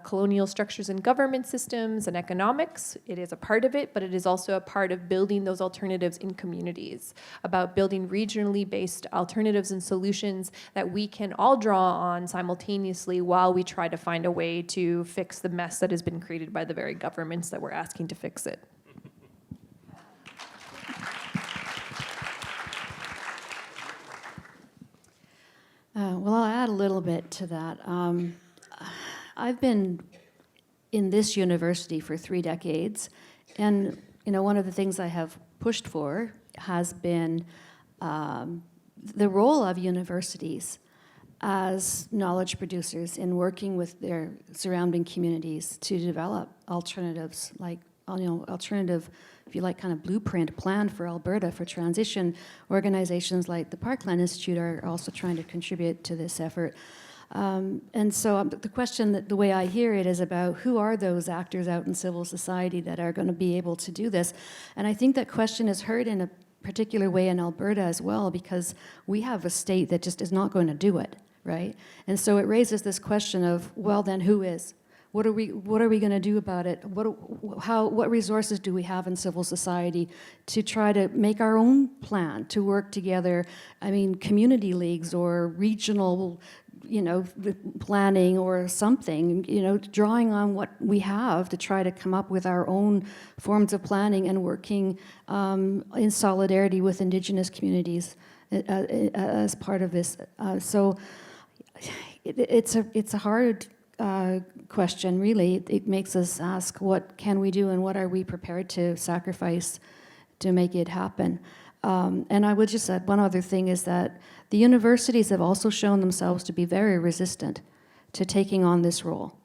colonial structures and government systems and economics. It is a part of it, but it is also a part of building those alternatives in communities, about building regionally based alternatives and solutions that we can all draw on simultaneously while we try to find a way to fix the mess that has been created by the very governments that we're asking to fix it. Well, I'll add a little bit to that. I've been in this university for 3 decades, and one of the things I have pushed for has been the role of universities as knowledge producers in working with their surrounding communities to develop alternatives, like alternative, if you like, kind of blueprint plan for Alberta for transition. Organizations like the Parkland Institute are also trying to contribute to this effort. And so the question, the way I hear it, is about who are those actors out in civil society that are going to be able to do this? And I think that question is heard in a particular way in Alberta as well, because we have a state that just is not going to do it, right? And so it raises this question of, well, then who is? What are we going to do about it? What resources do we have in civil society to try to make our own plan, to work together? I mean, community leagues or regional, planning or something, drawing on what we have to try to come up with our own forms of planning and working in solidarity with Indigenous communities as part of this. So it's a hard question, really. It makes us ask, what can we do and what are we prepared to sacrifice to make it happen? And I would just add one other thing is that the universities have also shown themselves to be very resistant to taking on this role.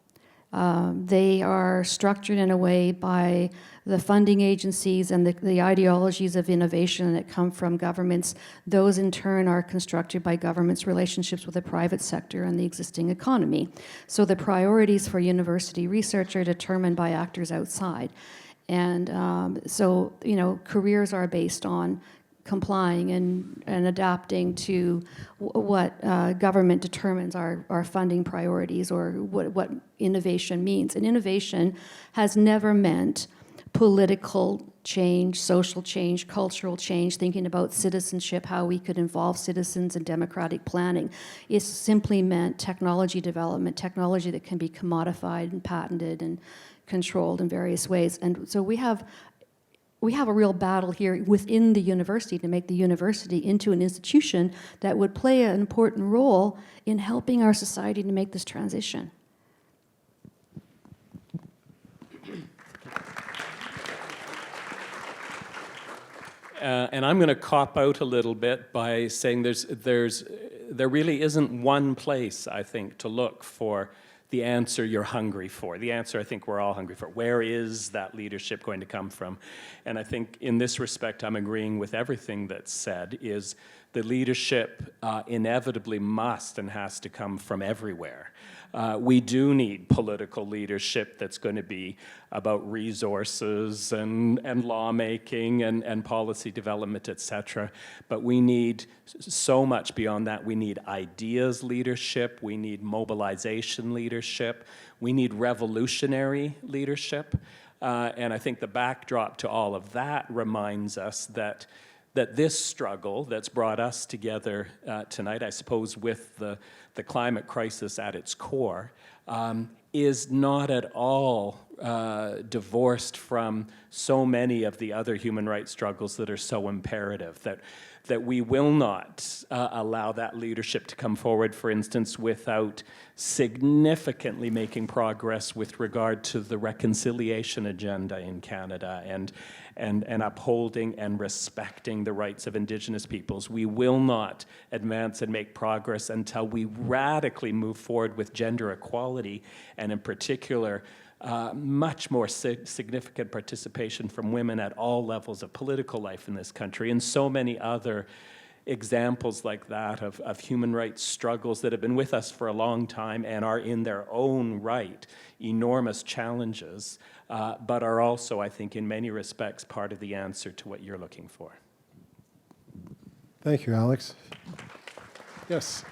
They are structured in a way by the funding agencies and the ideologies of innovation that come from governments. Those in turn are constructed by governments' relationships with the private sector and the existing economy. So the priorities for university research are determined by actors outside. And so, careers are based on complying and adapting to what government determines are funding priorities or what innovation means. And innovation has never meant political change, social change, cultural change, thinking about citizenship, how we could involve citizens in democratic planning. It's simply meant technology development, technology that can be commodified and patented and controlled in various ways. And so we have a real battle here within the university to make the university into an institution that would play an important role in helping our society to make this transition. And I'm going to cop out a little bit by saying there really isn't one place, I think, to look for the answer you're hungry for, the answer I think we're all hungry for. Where is that leadership going to come from? And I think in this respect, I'm agreeing with everything that's said, is the leadership inevitably must and has to come from everywhere. We do need political leadership that's going to be about resources and lawmaking and policy development, et cetera. But we need so much beyond that. We need ideas leadership. We need mobilization leadership. We need revolutionary leadership. And I think the backdrop to all of that reminds us that this struggle that's brought us together tonight, I suppose with the climate crisis at its core, is not at all divorced from so many of the other human rights struggles that are so imperative, that we will not allow that leadership to come forward, for instance, without significantly making progress with regard to the reconciliation agenda in Canada and upholding and respecting the rights of Indigenous peoples. We will not advance and make progress until we radically move forward with gender equality, and in particular, much more significant participation from women at all levels of political life in this country, and so many other examples like that of human rights struggles that have been with us for a long time and are in their own right enormous challenges, but are also, I think, in many respects, part of the answer to what you're looking for. Thank you, Alex. Yes.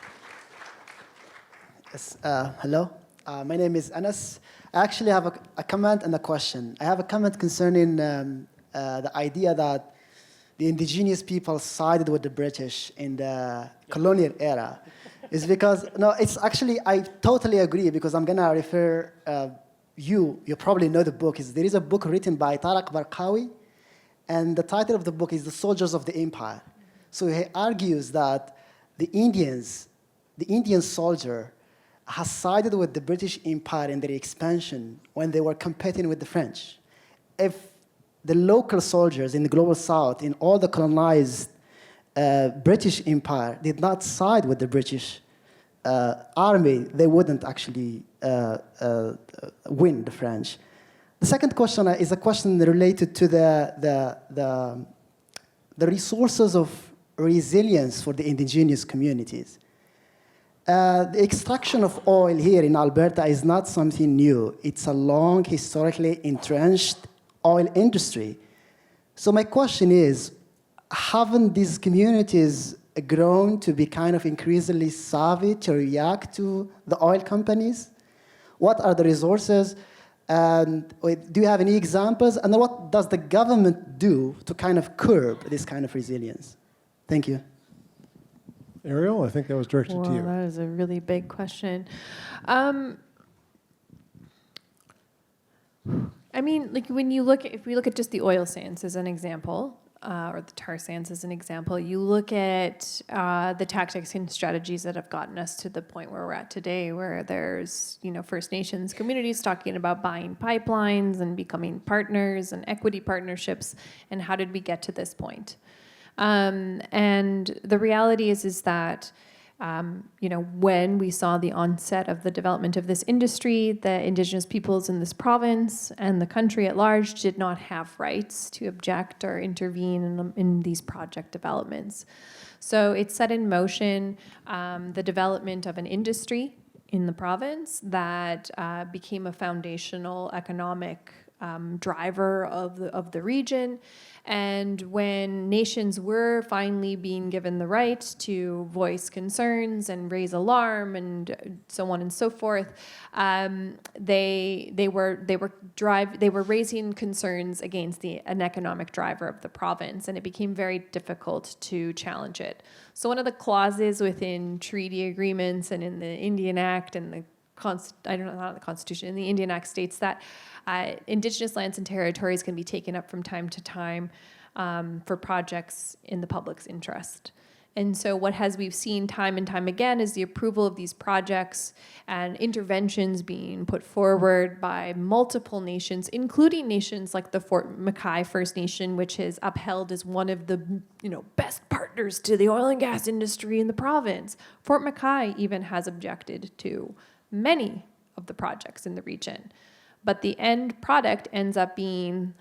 Yes, hello. My name is Anas. I actually have a comment and a question. I have a comment concerning the idea that the indigenous people sided with the British in the colonial era. Is because, no, it's actually, I totally agree, because I'm gonna refer you probably know the book. There is a book written by Tariq Barkawi, and the title of the book is The Soldiers of the Empire. So he argues that the Indian soldier has sided with the British Empire in their expansion when they were competing with the French. If the local soldiers in the global south, in all the colonized British Empire, did not side with the British army, they wouldn't actually win the French. The second question is a question related to the resources of resilience for the indigenous communities. The extraction of oil here in Alberta is not something new. It's a long, historically entrenched oil industry. So my question is, haven't these communities grown to be kind of increasingly savvy to react to the oil companies? What are the resources? And do you have any examples? And then what does the government do to kind of curb this kind of resilience? Thank you. Arielle, I think that was directed to you. That is a really big question. I mean, like when you look at, if we look at just the oil sands as an example, or the tar sands as an example, you look at the tactics and strategies that have gotten us to the point where we're at today, where there's, you know, First Nations communities talking about buying pipelines and becoming partners and equity partnerships, and how did we get to this point? And the reality is that you know, when we saw the onset of the development of this industry, the Indigenous peoples in this province and the country at large did not have rights to object or intervene in these project developments. So it set in motion the development of an industry in the province that became a foundational economic driver of the region. And when nations were finally being given the right to voice concerns and raise alarm and so on and so forth, they were raising concerns against an economic driver of the province, and it became very difficult to challenge it. So one of the clauses within treaty agreements and in the Indian Act and the not the Constitution, in the Indian Act states that Indigenous lands and territories can be taken up from time to time for projects in the public's interest. And so what we've seen time and time again is the approval of these projects and interventions being put forward by multiple nations, including nations like the Fort McKay First Nation, which is upheld as one of the, you know, best partners to the oil and gas industry in the province. Fort McKay even has objected to many of the projects in the region. But the end product ends up being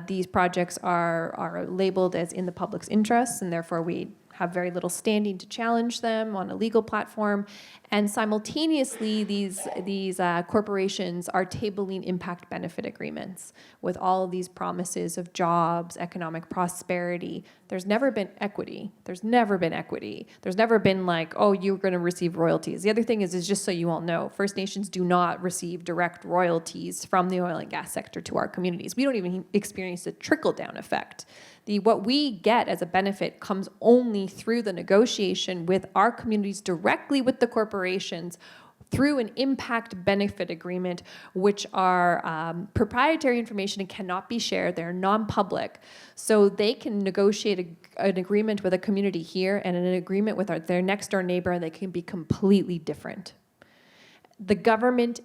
these projects are labeled as in the public's interest, and therefore we have very little standing to challenge them on a legal platform. And simultaneously, these corporations are tabling impact benefit agreements with all of these promises of jobs, economic prosperity. There's never been equity. There's never been equity. There's never been like, oh, you're going to receive royalties. The other thing is just so you all know, First Nations do not receive direct royalties from the oil and gas sector to our communities. We don't even experience the trickle-down effect. What we get as a benefit comes only through the negotiation with our communities directly with the corporations through an impact benefit agreement, which are proprietary information and cannot be shared. They're non-public. So they can negotiate an agreement with a community here and an agreement with their next door neighbor, and they can be completely different. The government,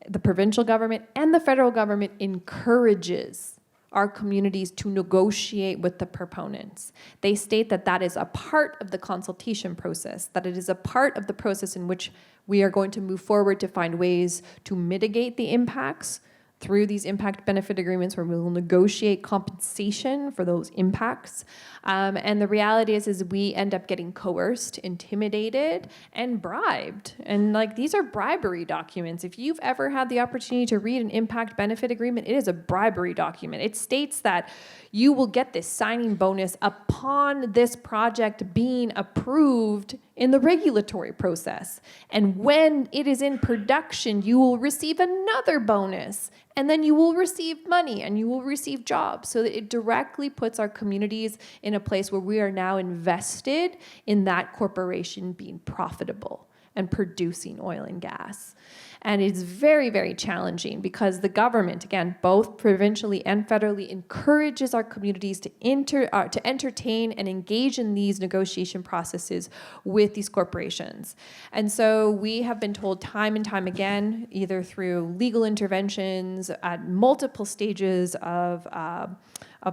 the provincial government, and the federal government encourages our communities to negotiate with the proponents. They state that that is a part of the consultation process, that it is a part of the process in which we are going to move forward to find ways to mitigate the impacts through these impact benefit agreements where we will negotiate compensation for those impacts. And the reality is we end up getting coerced, intimidated, and bribed. And like, these are bribery documents. If you've ever had the opportunity to read an impact benefit agreement, it is a bribery document. It states that you will get this signing bonus upon this project being approved in the regulatory process. And when it is in production, you will receive another bonus. And then you will receive money and you will receive jobs. So that it directly puts our communities in a place where we are now invested in that corporation being profitable and producing oil and gas. And it's very, very challenging because the government, again, both provincially and federally, encourages our communities to entertain and engage in these negotiation processes with these corporations. And so we have been told time and time again, either through legal interventions at multiple stages of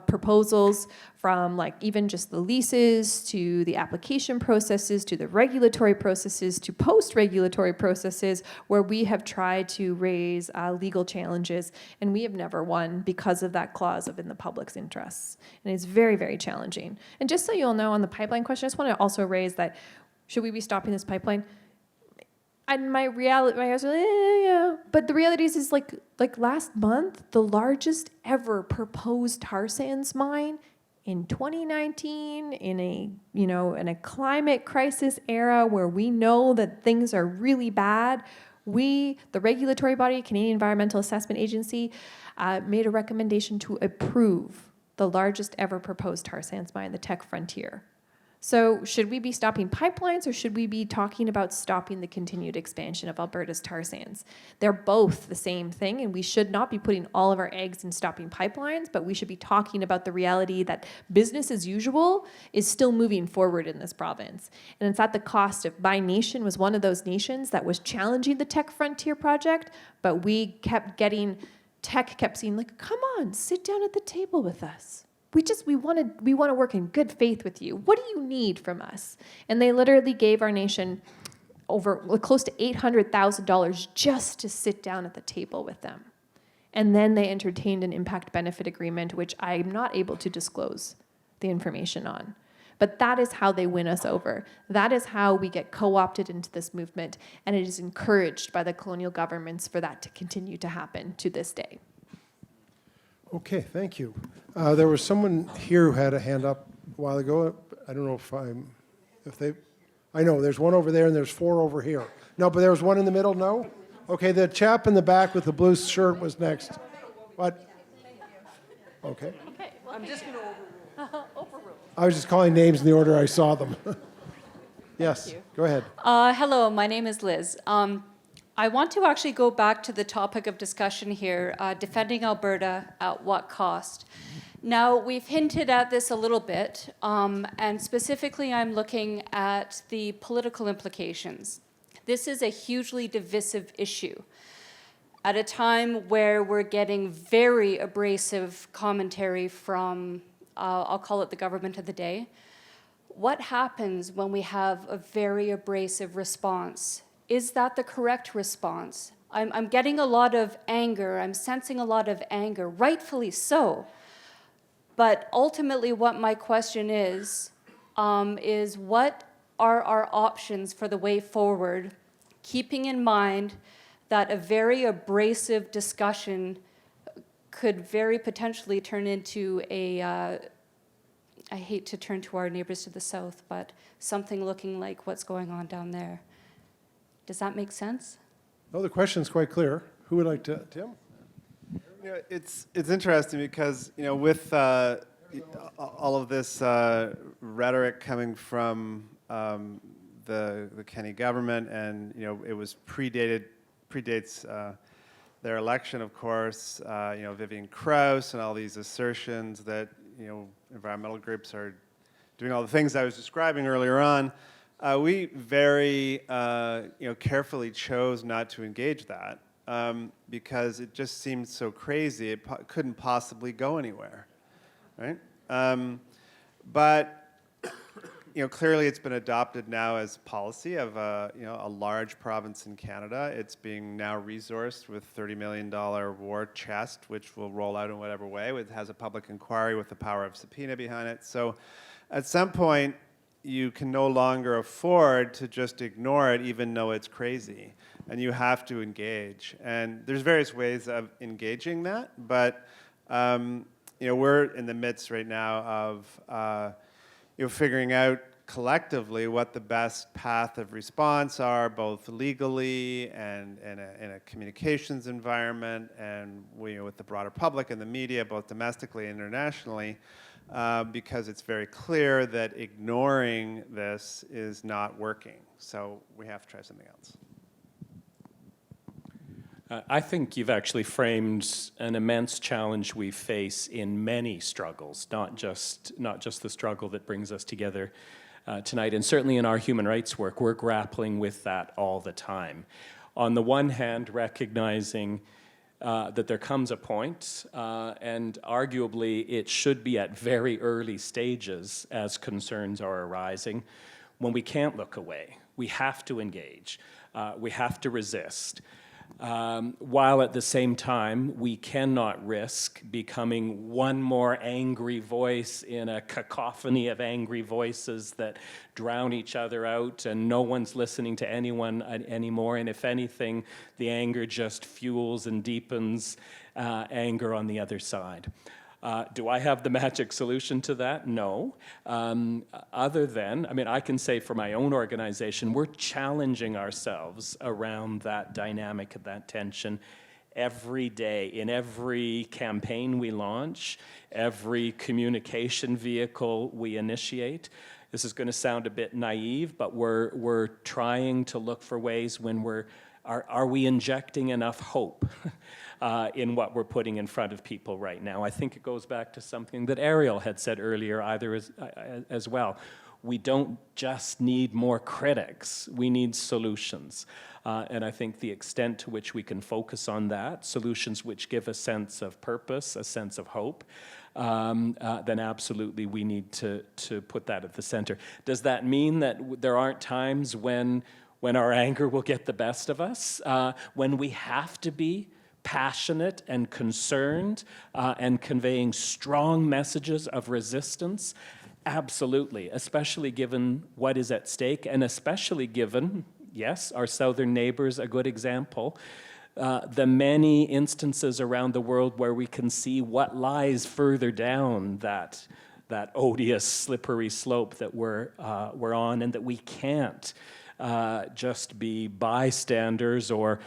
proposals, from like even just the leases to the application processes to the regulatory processes to post-regulatory processes, where we have tried to raise legal challenges, and we have never won because of that clause of in the public's interests. And it's very, very challenging. And just so you all know, on the pipeline question, I just want to also raise that, should we be stopping this pipeline? And my answer, yeah. But the reality is like last month, the largest ever proposed tar sands mine in 2019, in a climate crisis era where we know that things are really bad, We, the regulatory body, Canadian Environmental Assessment Agency, made a recommendation to approve the largest ever proposed tar sands mine, the Tech Frontier. So should we be stopping pipelines, or should we be talking about stopping the continued expansion of Alberta's tar sands? They're both the same thing, and we should not be putting all of our eggs in stopping pipelines, but we should be talking about the reality that business as usual is still moving forward in this province. And it's at the cost of, my nation was one of those nations that was challenging the Tech Frontier project, but we kept getting, Tech kept saying, like, come on, sit down at the table with us. We want to work in good faith with you. What do you need from us? And they literally gave our nation over close to $800,000 just to sit down at the table with them. And then they entertained an impact benefit agreement, which I'm not able to disclose the information on. But that is how they win us over. That is how we get co-opted into this movement, and it is encouraged by the colonial governments for that to continue to happen to this day. Okay, thank you. There was someone here who had a hand up a while ago. I don't know I know, there's one over there and there's 4 over here. No, but there was one in the middle, no? Okay, the chap in the back with the blue shirt was next. What? Okay. I'm just going to overrule. I was just calling names in the order I saw them. Yes, go ahead. Hello, my name is Liz. I want to actually go back to the topic of discussion here, defending Alberta at what cost. Now, we've hinted at this a little bit, and specifically I'm looking at the political implications. This is a hugely divisive issue. At a time where we're getting very abrasive commentary from, I'll call it the government of the day, what happens when we have a very abrasive response? Is that the correct response? I'm getting a lot of anger. I'm sensing a lot of anger, rightfully so. But ultimately what my question is what are our options for the way forward, keeping in mind that a very abrasive discussion could very potentially turn into a, I hate to turn to our neighbors to the south, but something looking like what's going on down there. Does that make sense? No, the question's quite clear. Who would like to, Tim? You know, it's interesting because, you know, with all of this rhetoric coming from the Kenney government, and you know, it was predates their election, of course. You know, Vivian Krause and all these assertions that, you know, environmental groups are doing all the things I was describing earlier on. We very carefully chose not to engage that because it just seemed so crazy. It couldn't possibly go anywhere, right? But you know, clearly it's been adopted now as policy of a large province in Canada. It's being now resourced with $30 million war chest, which will roll out in whatever way. It has a public inquiry with the power of subpoena behind it. So at some point, you can no longer afford to just ignore it, even though it's crazy. And you have to engage. And there's various ways of engaging that, but you know, we're in the midst right now of figuring out collectively what the best path of response are, both legally and in a communications environment, and with the broader public and the media, both domestically and internationally. Because it's very clear that ignoring this is not working. So we have to try something else. I think you've actually framed an immense challenge we face in many struggles, not just the struggle that brings us together tonight. And certainly in our human rights work, we're grappling with that all the time. On the one hand, recognizing that there comes a point, and arguably it should be at very early stages as concerns are arising, when we can't look away. We have to engage. We have to resist. While at the same time, we cannot risk becoming one more angry voice in a cacophony of angry voices that drown each other out, and no one's listening to anyone anymore. And if anything, the anger just fuels and deepens anger on the other side. Do I have the magic solution to that? No. Other than, I can say for my own organization, we're challenging ourselves around that dynamic and that tension every day. In every campaign we launch, every communication vehicle we initiate. This is going to sound a bit naive, but we're trying to look for ways when are we injecting enough hope in what we're putting in front of people right now. I think it goes back to something that Arielle had said earlier as well. We don't just need more critics, we need solutions. And I think the extent to which we can focus on that, solutions which give a sense of purpose, a sense of hope, then absolutely we need to put that at the center. Does that mean that there aren't times when our anger will get the best of us, when we have to be passionate and concerned and conveying strong messages of resistance? Absolutely, especially given what is at stake, and especially given, yes, our southern neighbors, a good example, the many instances around the world where we can see what lies further down that odious, slippery slope that we're on, and that we can't just be bystanders or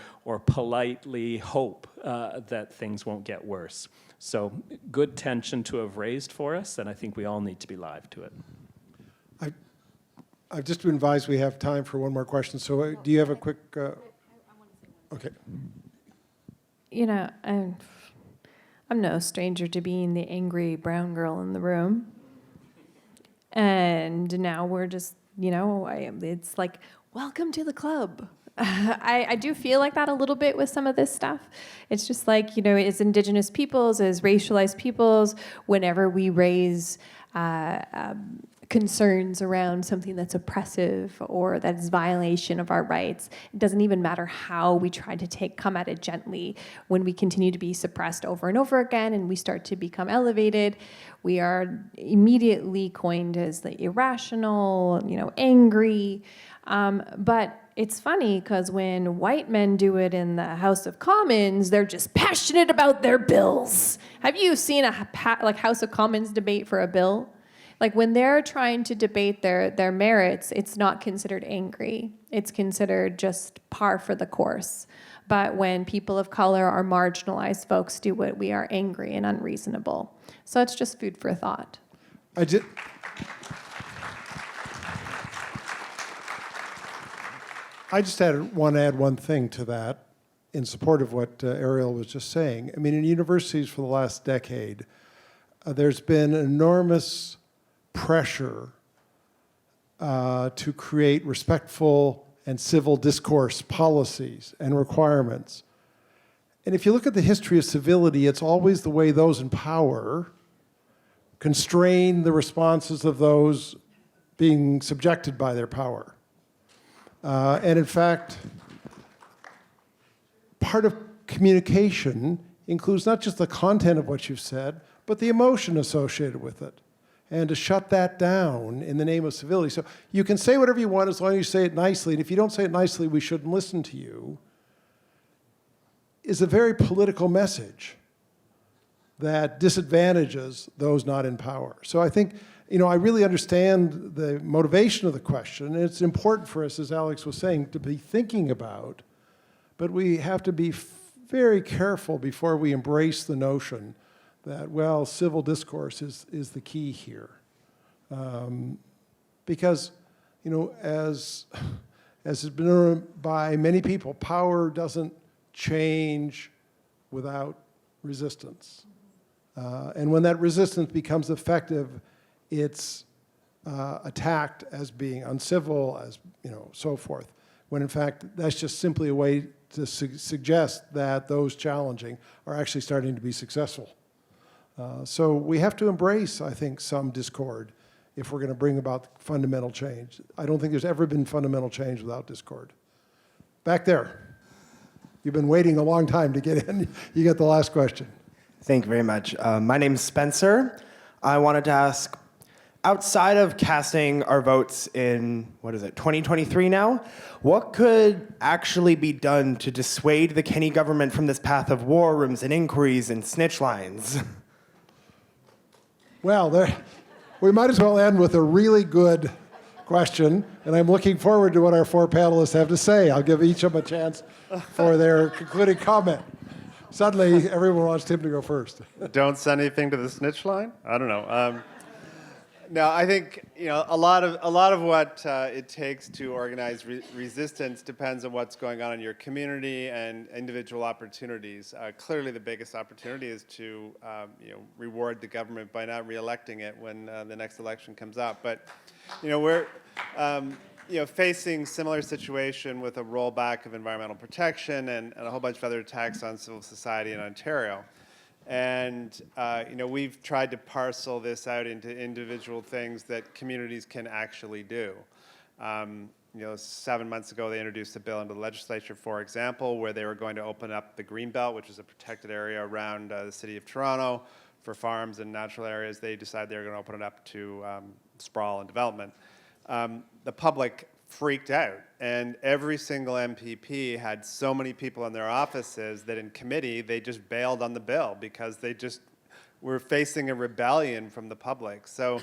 politely hope that things won't get worse. So good tension to have raised for us, and I think we all need to be live to it. I've just been advised we have time for one more question, so do you have a quick... Okay. I'm no stranger to being the angry brown girl in the room. And now we're just, it's like, welcome to the club. I do feel like that a little bit with some of this stuff. It's just like, as Indigenous peoples, as racialized peoples, whenever we raise concerns around something that's oppressive or that's violation of our rights, it doesn't even matter how we try to come at it gently. When we continue to be suppressed over and over again and we start to become elevated, we are immediately coined as the irrational, angry. But it's funny because when white men do it in the House of Commons, they're just passionate about their bills. Have you seen a House of Commons debate for a bill? Like when they're trying to debate their merits, it's not considered angry. It's considered just par for the course. But when people of color or marginalized folks do it, we are angry and unreasonable. So it's just food for thought. I just want to add one thing to that in support of what Arielle was just saying. In universities for the last decade, there's been enormous pressure to create respectful and civil discourse policies and requirements. And if you look at the history of civility, it's always the way those in power constrain the responses of those being subjected by their power. And in fact, part of communication includes not just the content of what you've said, but the emotion associated with it. And to shut that down in the name of civility. So you can say whatever you want as long as you say it nicely, and if you don't say it nicely, we shouldn't listen to you, is a very political message that disadvantages those not in power. So I think, I really understand the motivation of the question, and it's important for us, as Alex was saying, to be thinking about, but we have to be very careful before we embrace the notion that, well, civil discourse is the key here. Because, as has been known by many people, power doesn't change without resistance. And when that resistance becomes effective, it's attacked as being uncivil, as so forth. When in fact, that's just simply a way to suggest that those challenging are actually starting to be successful. So we have to embrace, I think, some discord if we're going to bring about fundamental change. I don't think there's ever been fundamental change without discord. Back there. You've been waiting a long time to get in. You get the last question. Thank you very much. My name's Spencer. I wanted to ask, outside of casting our votes in, 2023 now, what could actually be done to dissuade the Kenney government from this path of war rooms and inquiries and snitch lines? Well, we might as well end with a really good question, and I'm looking forward to what our four panelists have to say. I'll give each of them a chance for their concluding comment. Suddenly, everyone wants Tim to go first. Don't send anything to the snitch line? I don't know. No, I think a lot of what it takes to organize resistance depends on what's going on in your community and individual opportunities. Clearly, the biggest opportunity is to reward the government by not re-electing it when the next election comes up. But we're facing similar situation with a rollback of environmental protection and a whole bunch of other attacks on civil society in Ontario. And we've tried to parcel this out into individual things that communities can actually do. 7 months ago, they introduced a bill into the legislature, for example, where they were going to open up the Greenbelt, which is a protected area around the city of Toronto for farms and natural areas. They decided they were going to open it up to sprawl and development. The public freaked out, and every single MPP had so many people in their offices that in committee they just bailed on the bill because they just were facing a rebellion from the public. So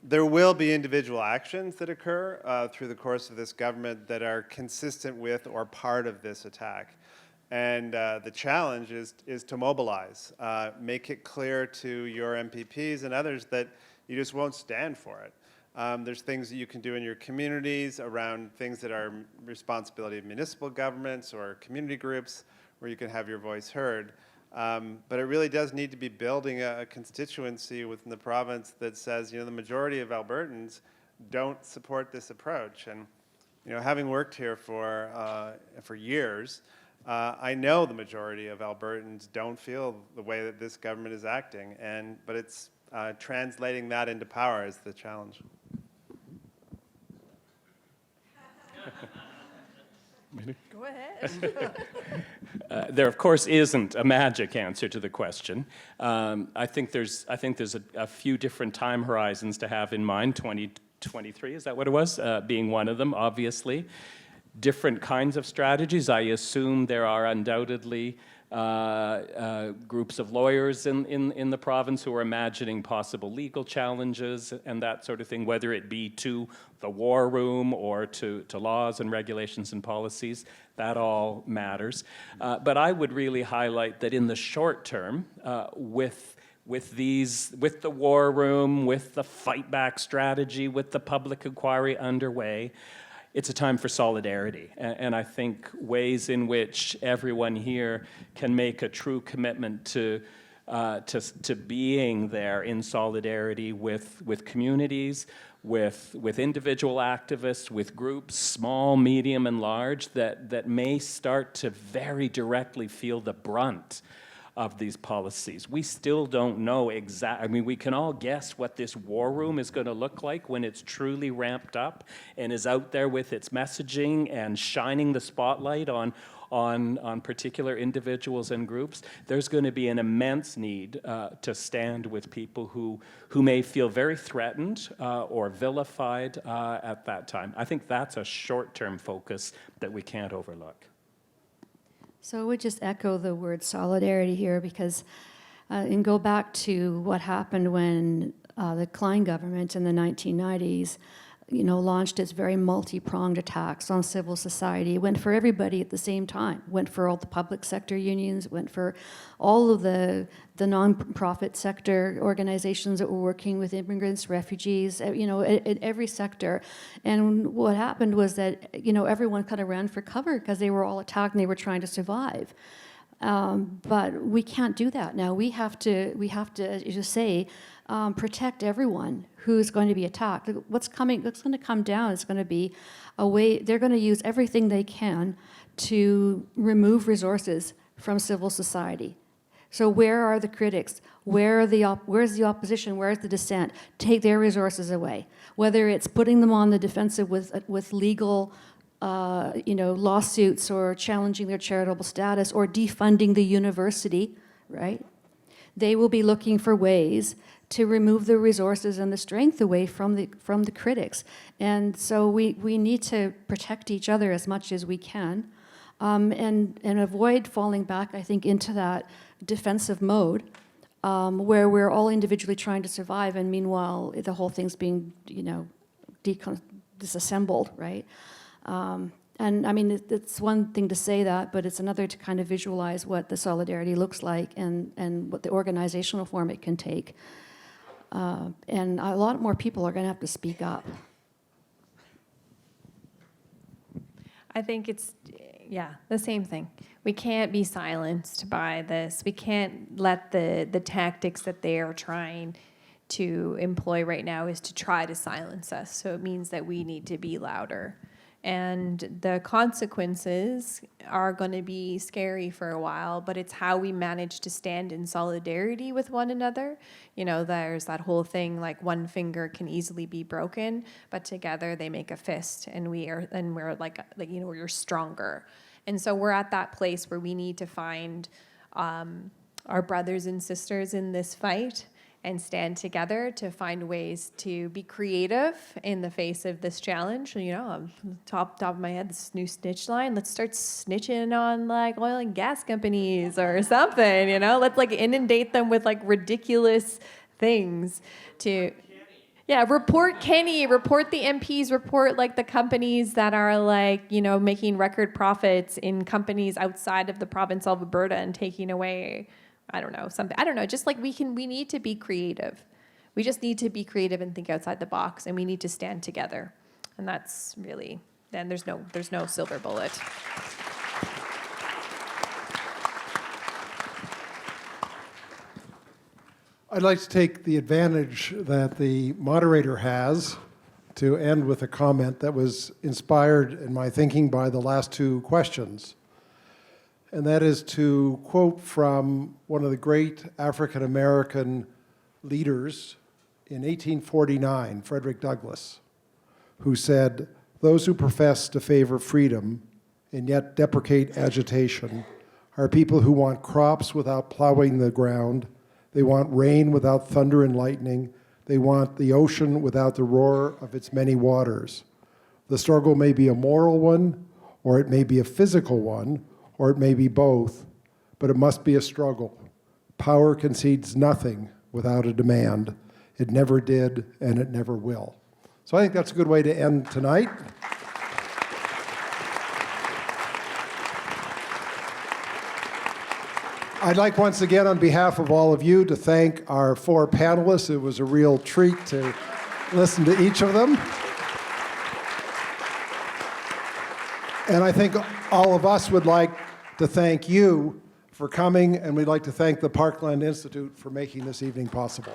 there will be individual actions that occur through the course of this government that are consistent with or part of this attack. And the challenge is to mobilize, make it clear to your MPPs and others that you just won't stand for it. There's things that you can do in your communities around things that are responsibility of municipal governments or community groups where you can have your voice heard. But it really does need to be building a constituency within the province that says, the majority of Albertans don't support this approach. And, having worked here for years, I know the majority of Albertans don't feel the way that this government is acting. But it's translating that into power is the challenge. Go ahead. There, of course, isn't a magic answer to the question. I think there's a few different time horizons to have in mind. 2023, is that what it was? Being one of them, obviously. Different kinds of strategies. I assume there are undoubtedly groups of lawyers in the province who are imagining possible legal challenges and that sort of thing, whether it be to the war room or to laws and regulations and policies. That all matters. But I would really highlight that in the short term, with the war room, with the fight back strategy, with the public inquiry underway, it's a time for solidarity, and I think ways in which everyone here can make a true commitment to being there in solidarity with communities, with individual activists, with groups, small, medium, and large, that may start to very directly feel the brunt of these policies. We still don't know exactly. I mean, we can all guess what this war room is going to look like when it's truly ramped up and is out there with its messaging and shining the spotlight on particular individuals and groups. There's going to be an immense need to stand with people who may feel very threatened or vilified at that time. I think that's a short-term focus that we can't overlook. So I would just echo the word solidarity here because, and go back to what happened when the Klein government in the 1990s, launched its very multi-pronged attacks on civil society. It went for everybody at the same time. Went for all the public sector unions, went for all of the non-profit sector organizations that were working with immigrants, refugees, in every sector. And what happened was that, everyone kind of ran for cover because they were all attacked and they were trying to survive. But we can't do that now. We have to, as you say, protect everyone who's going to be attacked. What's going to come down is going to be a way, they're going to use everything they can to remove resources from civil society. So where are the critics? Where's the opposition? Where's the dissent? Take their resources away. Whether it's putting them on the defensive with legal lawsuits or challenging their charitable status or defunding the university, right? They will be looking for ways to remove the resources and the strength away from the critics. And so we need to protect each other as much as we can and avoid falling back, I think, into that defensive mode where we're all individually trying to survive, and meanwhile, the whole thing's being, disassembled, right? And I mean, it's one thing to say that, but it's another to kind of visualize what the solidarity looks like and what the organizational form it can take. And a lot more people are going to have to speak up. I think it's, the same thing. We can't be silenced by this. We can't let the tactics that they are trying to employ right now is to try to silence us. So it means that we need to be louder. And the consequences are going to be scary for a while, but it's how we manage to stand in solidarity with one another. There's that whole thing, like one finger can easily be broken, but together they make a fist, and we're you're stronger. And so we're at that place where we need to find our brothers and sisters in this fight and stand together to find ways to be creative in the face of this challenge. Top of my head, this new snitch line. Let's start snitching on like oil and gas companies or something. Let's like inundate them with like ridiculous things to. Yeah, report Kenney, report the MPs, report like the companies that are like, making record profits in companies outside of the province of Alberta and taking away, just like we need to be creative. We just need to be creative and think outside the box, and we need to stand together. And that's really, then there's no silver bullet. I'd like to take the advantage that the moderator has to end with a comment that was inspired in my thinking by the last two questions. And that is to quote from one of the great African-American leaders in 1849, Frederick Douglass, who said, "Those who profess to favor freedom and yet deprecate agitation are people who want crops without plowing the ground. They want rain without thunder and lightning. They want the ocean without the roar of its many waters. The struggle may be a moral one, or it may be a physical one, or it may be both, but it must be a struggle. Power concedes nothing without a demand. It never did, and it never will." So I think that's a good way to end tonight. I'd like once again, on behalf of all of you, to thank our four panelists. It was a real treat to listen to each of them. And I think all of us would like to thank you for coming, and we'd like to thank the Parkland Institute for making this evening possible.